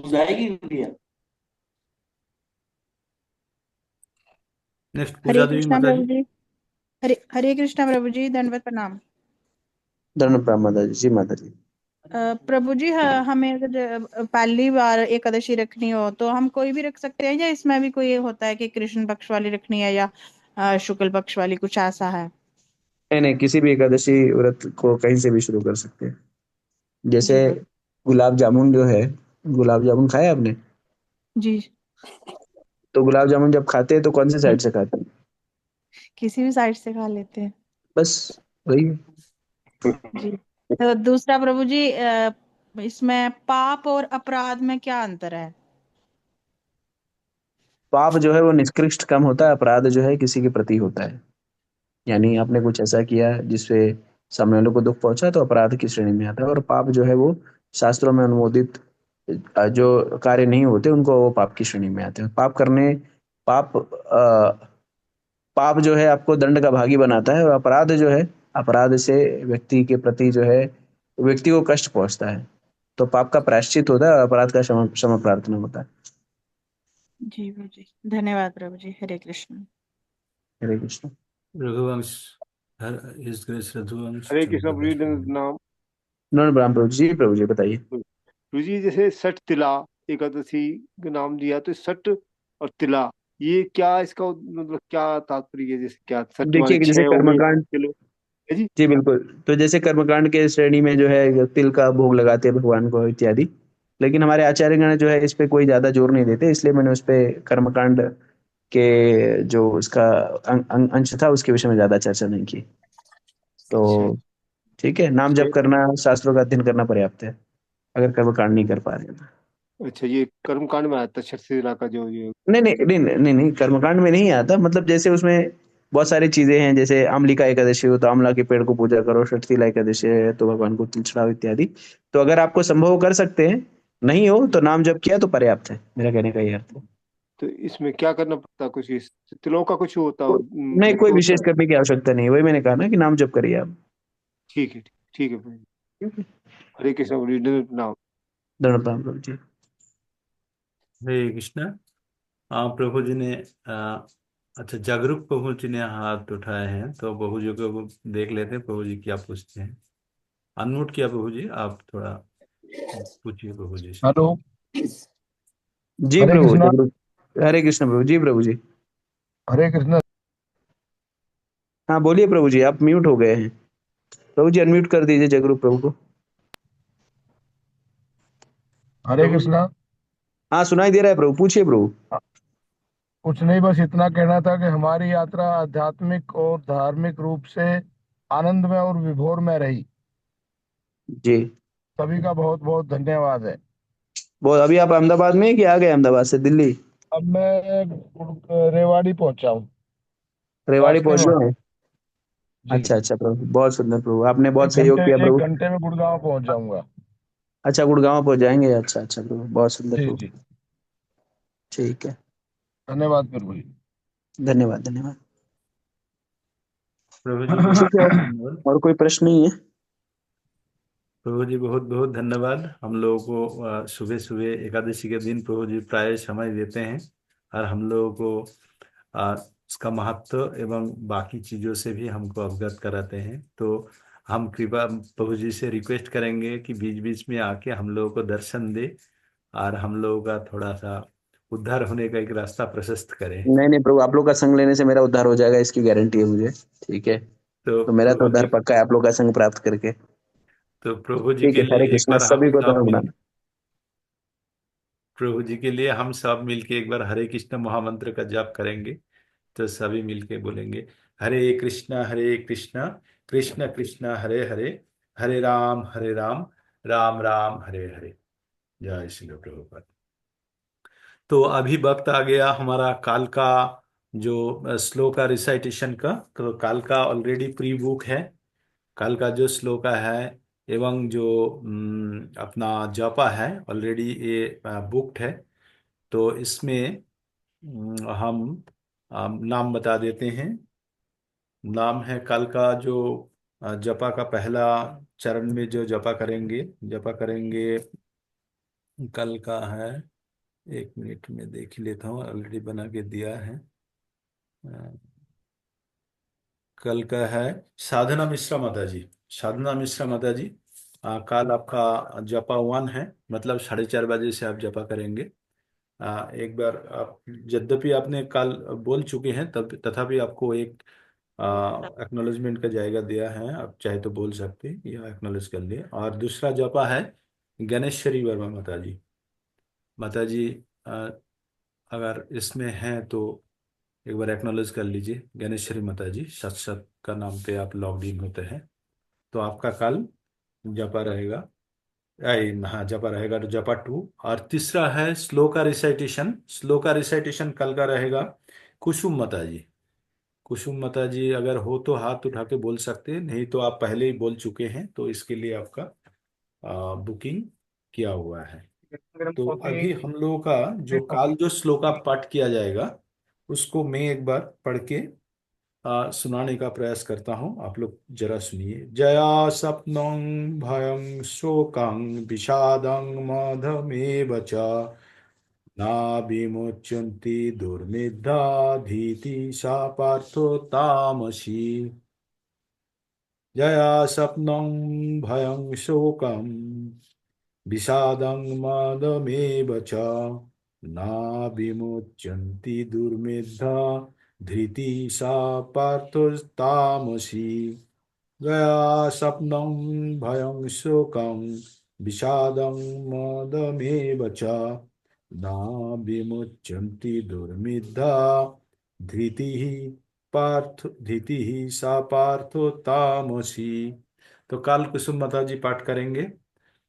जाएगी भैया। नेक्स्ट हरे पूजा देवी कृष्णा माता प्रभु जी। जी। हरे कृष्णा प्रभु जी, दंडवत प्रणाम। धर्म प्राण माता जी। जी माता जी। प्रभु जी, हमें अगर पहली बार एकादशी रखनी हो तो हम कोई भी रख सकते हैं, या इसमें भी कोई होता है कि कृष्ण पक्ष वाली रखनी है या शुक्ल पक्ष वाली, कुछ ऐसा है? नहीं, किसी भी एकादशी व्रत को कहीं से भी शुरू कर सकते हैं। जैसे जी प्रभु गुलाब जामुन जो है, गुलाब जामुन खाया आपने? जी। तो गुलाब जामुन जब खाते हैं तो कौन से साइड से खाते हैं? किसी भी साइड से खा लेते हैं। बस वही है। जी। तो दूसरा प्रभु जी, इसमें पाप और अपराध में क्या अंतर है? पाप जो है वो निष्कृष्ट काम होता है, अपराध जो है किसी के प्रति होता है। यानी आपने कुछ ऐसा किया जिससे सामने वालों को दुख पहुंचा तो अपराध की श्रेणी में आता है, और पाप जो है वो शास्त्रों में अनुमोदित जो कार्य नहीं होते उनको वो पाप की श्रेणी में आते हैं। पाप पाप जो है आपको दंड का भागी बनाता है, और अपराध जो है, अपराध से व्यक्ति के प्रति जो है व्यक्ति को कष्ट पहुंचता है। तो पाप का प्रायश्चित होता है और अपराध का क्षमा क्षमा प्रार्थना होता है। जी प्रभु जी, धन्यवाद प्रभु जी। हरे कृष्ण। हरे कृष्ण। रघुवंश, His Grace रघुवंश हरे कृष्ण चंद्र प्रभु जी, दर्शन। नाम नॉन ब्राह्मण प्रभु जी। प्रभु जी बताइए। प्रभु जी, जैसे सठ तिला एकादशी का नाम दिया, तो सठ और तिला ये क्या, इसका मतलब क्या तात्पर्य है? जैसे क्या सठ माने देखिए कि जैसे 6 हो गए कर्मकांड, किलो है जी? जी बिल्कुल, तो जैसे कर्मकांड के श्रेणी में जो है तिल का भोग लगाते हैं भगवान को इत्यादि, लेकिन हमारे आचार्यगण जो है इस पे कोई ज्यादा जोर नहीं देते, इसलिए मैंने उस पे कर्मकांड के जो उसका अंश था उसके विषय में ज्यादा चर्चा नहीं की। तो अच्छा ठीक है, नाम जप करना, शास्त्रों का अध्ययन करना पर्याप्त है अगर कर्मकांड नहीं कर पा रहे हैं तो। अच्छा, ये कर्मकांड में आता है सठ तिला का जो ये? नहीं नहीं नहीं नहीं नहीं नहीं, कर्मकांड में नहीं आता, मतलब जैसे उसमें बहुत सारी चीजें हैं, जैसे आमलिका एकादशी हो तो आमला के पेड़ को पूजा करो, षठतिला एकादशी है तो भगवान को तिल चढ़ाओ इत्यादि। तो अगर आपको संभव कर सकते हैं, नहीं हो तो नाम जप किया तो पर्याप्त है, मेरा कहने का ये अर्थ है। तो इसमें क्या करना पड़ता है? कुछ इस तिलों का कुछ होता नहीं, कोई महत्व होता विशेष है? करने की आवश्यकता नहीं, वही मैंने कहा ना कि नाम जप करिए आप। ठीक है, ठीक है प्रभु जी। ठीक है, हरे कृष्ण प्रभु जी, नाम धन्यवाद प्रभु जी। हरे कृष्णा। प्रभु जी ने अच्छा, जागरूक प्रभु जी ने हाथ उठाए हैं, तो प्रभु जी को देख लेते हैं प्रभु जी क्या पूछते हैं। अनम्यूट किया प्रभु जी, आप थोड़ा पूछिए प्रभु जी से। हेलो। जी हरे प्रभु कृष्णा। जगरूप। हरे कृष्ण प्रभु जी। प्रभु जी हरे कृष्णा। हाँ बोलिए प्रभु जी, आप म्यूट हो गए हैं। प्रभु जी अनम्यूट कर दीजिए जगरूप प्रभु को। हरे प्रभु जी। कृष्णा। हाँ सुनाई दे रहा है प्रभु, पूछिए प्रभु। कुछ नहीं, बस इतना कहना था कि हमारी यात्रा आध्यात्मिक और धार्मिक रूप से आनंदमय और विभोर में रही। जी सभी का बहुत बहुत धन्यवाद है। वो अभी आप अहमदाबाद में हैं कि आ गए अहमदाबाद से दिल्ली? अब मैं रेवाड़ी पहुंचा हूँ, रेवाड़ी रास्ते पहुंच में हूँ। गए हैं? जी अच्छा अच्छा प्रभु, बहुत सुंदर प्रभु, आपने एक बहुत सहयोग किया एक प्रभु। घंटे में गुड़गांव पहुंच जाऊंगा। अच्छा, गुड़गांव पहुंच जाएंगे, अच्छा अच्छा प्रभु, बहुत सुंदर जी प्रभु। जी, ठीक है, धन्यवाद प्रभु जी। धन्यवाद धन्यवाद। प्रभु जी बहुत ठीक है, बहुत धन्यवाद। और कोई प्रश्न नहीं है? प्रभु जी बहुत बहुत धन्यवाद। हम लोगों को सुबह सुबह एकादशी के दिन प्रभु जी प्राय समय देते हैं और हम लोगों को इसका महत्व एवं बाकी चीज़ों से भी हमको अवगत कराते हैं। तो हम कृपा प्रभु जी से रिक्वेस्ट करेंगे कि बीच बीच में आके हम लोगों को दर्शन दे और हम लोगों का थोड़ा सा उद्धार होने का एक रास्ता प्रशस्त करें। नहीं नहीं प्रभु, आप लोग का संग लेने से मेरा उद्धार हो जाएगा, इसकी गारंटी है मुझे। ठीक है, तो तो मेरा तो प्रभु उद्धार जी पक्का है आप लोग का संग प्राप्त करके। तो प्रभु जी ठीक के है, हरे लिए एक कृष्णा, बार हम सभी को सब तो मिल प्रणाम। प्रभु जी के लिए हम सब मिलके एक बार हरे कृष्ण महामंत्र का जाप करेंगे। तो सभी मिलके बोलेंगे, हरे कृष्णा कृष्ण कृष्ण हरे हरे, हरे राम राम राम हरे हरे। जय श्री प्रभुपाद। तो अभी वक्त आ गया हमारा काल का जो श्लोक का रिसाइटेशन का। तो काल का ऑलरेडी प्री बुक है, काल का जो श्लोका है एवं जो अपना जपा है ऑलरेडी ये बुक्ड है। तो इसमें हम नाम बता देते हैं। नाम है काल का जो जपा का पहला चरण में जो जपा करेंगे कल का है। एक मिनट में देख ही लेता हूँ, ऑलरेडी बना के दिया है। अ, कल का है साधना मिश्रा माता जी। साधना मिश्रा माता जी, कल आपका जपा 1 है, मतलब 4:30 बजे से आप जपा करेंगे। एक बार आप यद्यपि आपने कल बोल चुके हैं तब तथापि आपको एक एक्नॉलेजमेंट का जायगा दिया है, आप चाहे तो बोल सकते हैं या एक्नॉलेज कर लिए। और दूसरा जपा है गणेश्वरी वर्मा माता जी। माता जी अ, अगर इसमें हैं तो एक बार एक्नॉलेज कर लीजिए। गणेश्वरी माता जी सत्सत का नाम पे आप लॉग इन होते हैं। तो आपका कल जपा रहेगा, हाँ जपा रहेगा, तो जपा 2। और तीसरा है श्लोका रिसाइटेशन। श्लोका रिसाइटेशन कल का रहेगा कुसुम माता जी। कुसुम माता जी अगर हो तो हाथ उठा के बोल सकते हैं, नहीं तो आप पहले ही बोल चुके हैं तो इसके लिए आपका बुकिंग किया हुआ है। तो अभी हम लोगों का जो काल जो श्लोका पाठ किया जाएगा उसको मैं एक बार पढ़ के सुनाने का प्रयास करता हूँ, आप लोग जरा सुनिए। जया स्वप्नं भयं शोकं विषादं मधमेव च न विमुच्यन्ति दुर्मेधा धीति सा पार्थो तामसी। जया स्वप्नं भयं शोकं विषादं मदमेव च न विमुच्यन्ति दुर्मेधा धृति सा पार्थोस्तामसि। गया स्वप्नं भयं शोकं विषादं मदमेव च न विमुच्यन्ति दुर्मेधा धृतिः सा पार्थो तामसी। तो काल कुसुम माता जी पाठ करेंगे।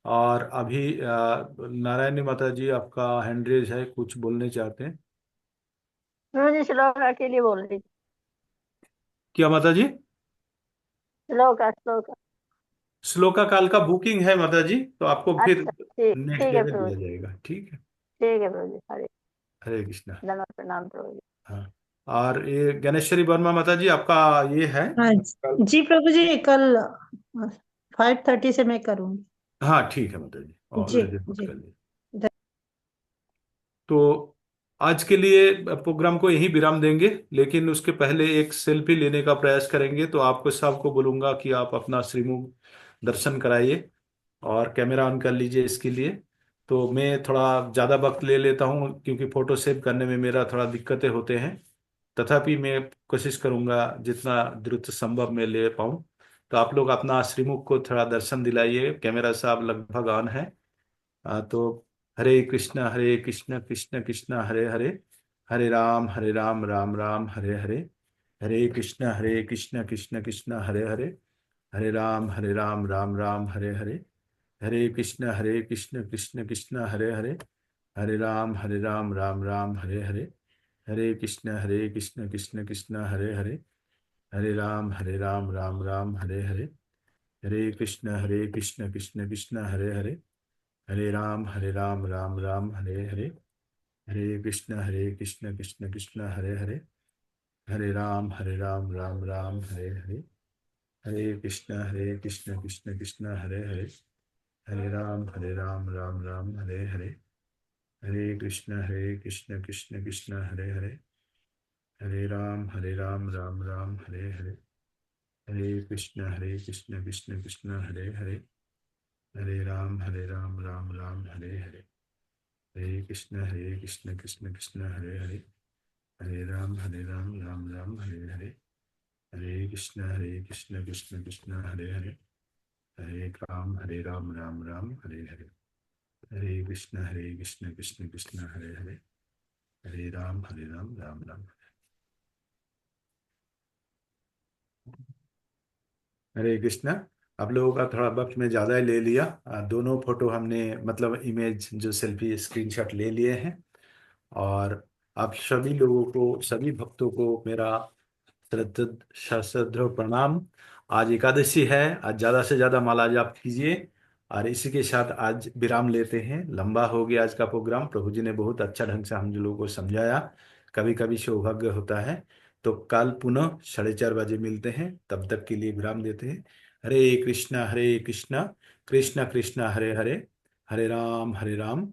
और अभी नारायणी माता जी आपका हैंड रेज है, कुछ बोलने चाहते हैं प्रभु जी श्लोका के लिए बोल रही। क्या माता जी? श्लोका श्लोका। श्लोका काल का बुकिंग है माता जी, तो आपको फिर अच्छा ठीक नेक्स्ट ठीक डे है में प्रभु दिया जी, जाएगा। ठीक है, ठीक है प्रभु जी। हरे हरे कृष्णा। धन्यवाद, प्रणाम प्रभु जी। हाँ, और ये गणेश्वरी वर्मा माता जी आपका ये है हाँ कल। जी प्रभु जी, कल 5:30 से मैं करूँगी। हाँ ठीक है माता जी, जी ऑलरेडी नोट जी। कर लिया। तो आज के लिए प्रोग्राम को यहीं विराम देंगे, लेकिन उसके पहले एक सेल्फी लेने का प्रयास करेंगे। तो आपको सबको बोलूंगा कि आप अपना श्रीमुख दर्शन कराइए और कैमरा ऑन कर लीजिए इसके लिए। तो मैं थोड़ा ज़्यादा वक्त ले लेता हूँ क्योंकि फ़ोटो सेव करने में मेरा थोड़ा दिक्कतें होते हैं, तथापि मैं कोशिश करूँगा जितना द्रुत संभव मैं ले पाऊँ। तो आप लोग अपना श्रीमुख को थोड़ा दर्शन दिलाइए। कैमरा साहब लगभग ऑन है। तो हरे कृष्ण कृष्ण कृष्ण हरे हरे, हरे राम राम राम हरे हरे, हरे कृष्ण कृष्ण कृष्ण हरे हरे, हरे राम राम राम हरे हरे, हरे कृष्ण कृष्ण कृष्ण हरे हरे, हरे राम राम राम हरे हरे, हरे कृष्ण कृष्ण कृष्ण हरे हरे, हरे राम राम राम हरे हरे, हरे कृष्ण कृष्ण कृष्ण हरे हरे, हरे राम राम राम हरे हरे, हरे कृष्ण कृष्ण कृष्ण हरे हरे, हरे राम राम राम हरे हरे, हरे कृष्ण कृष्ण कृष्ण हरे हरे, हरे राम राम राम हरे हरे, हरे कृष्ण कृष्ण कृष्ण हरे हरे, हरे राम राम राम हरे हरे, हरे कृष्ण कृष्ण कृष्ण हरे हरे, हरे राम राम राम हरे हरे, हरे कृष्ण कृष्ण कृष्ण हरे हरे, हरे राम राम राम हरे हरे, हरे कृष्ण कृष्ण कृष्ण हरे हरे, हरे राम राम राम हरे हरे, हरे कृष्ण कृष्ण कृष्ण हरे हरे, हरे राम राम राम। हरे कृष्णा। आप लोगों का थोड़ा वक्त में ज़्यादा ही ले लिया। दोनों फोटो हमने मतलब इमेज जो सेल्फी स्क्रीनशॉट ले लिए हैं। और आप सभी लोगों को, सभी भक्तों को मेरा सश्रद्ध प्रणाम। आज एकादशी है, आज ज़्यादा से ज़्यादा माला जाप कीजिए। और इसी के साथ आज विराम लेते हैं, लंबा हो गया आज का प्रोग्राम। प्रभु जी ने बहुत अच्छा ढंग से हम लोगों को समझाया। कभी कभी सौभाग्य होता है तो कल पुनः 4:30 बजे मिलते हैं, तब तक के लिए विराम देते हैं। हरे कृष्णा कृष्ण कृष्ण हरे हरे, हरे राम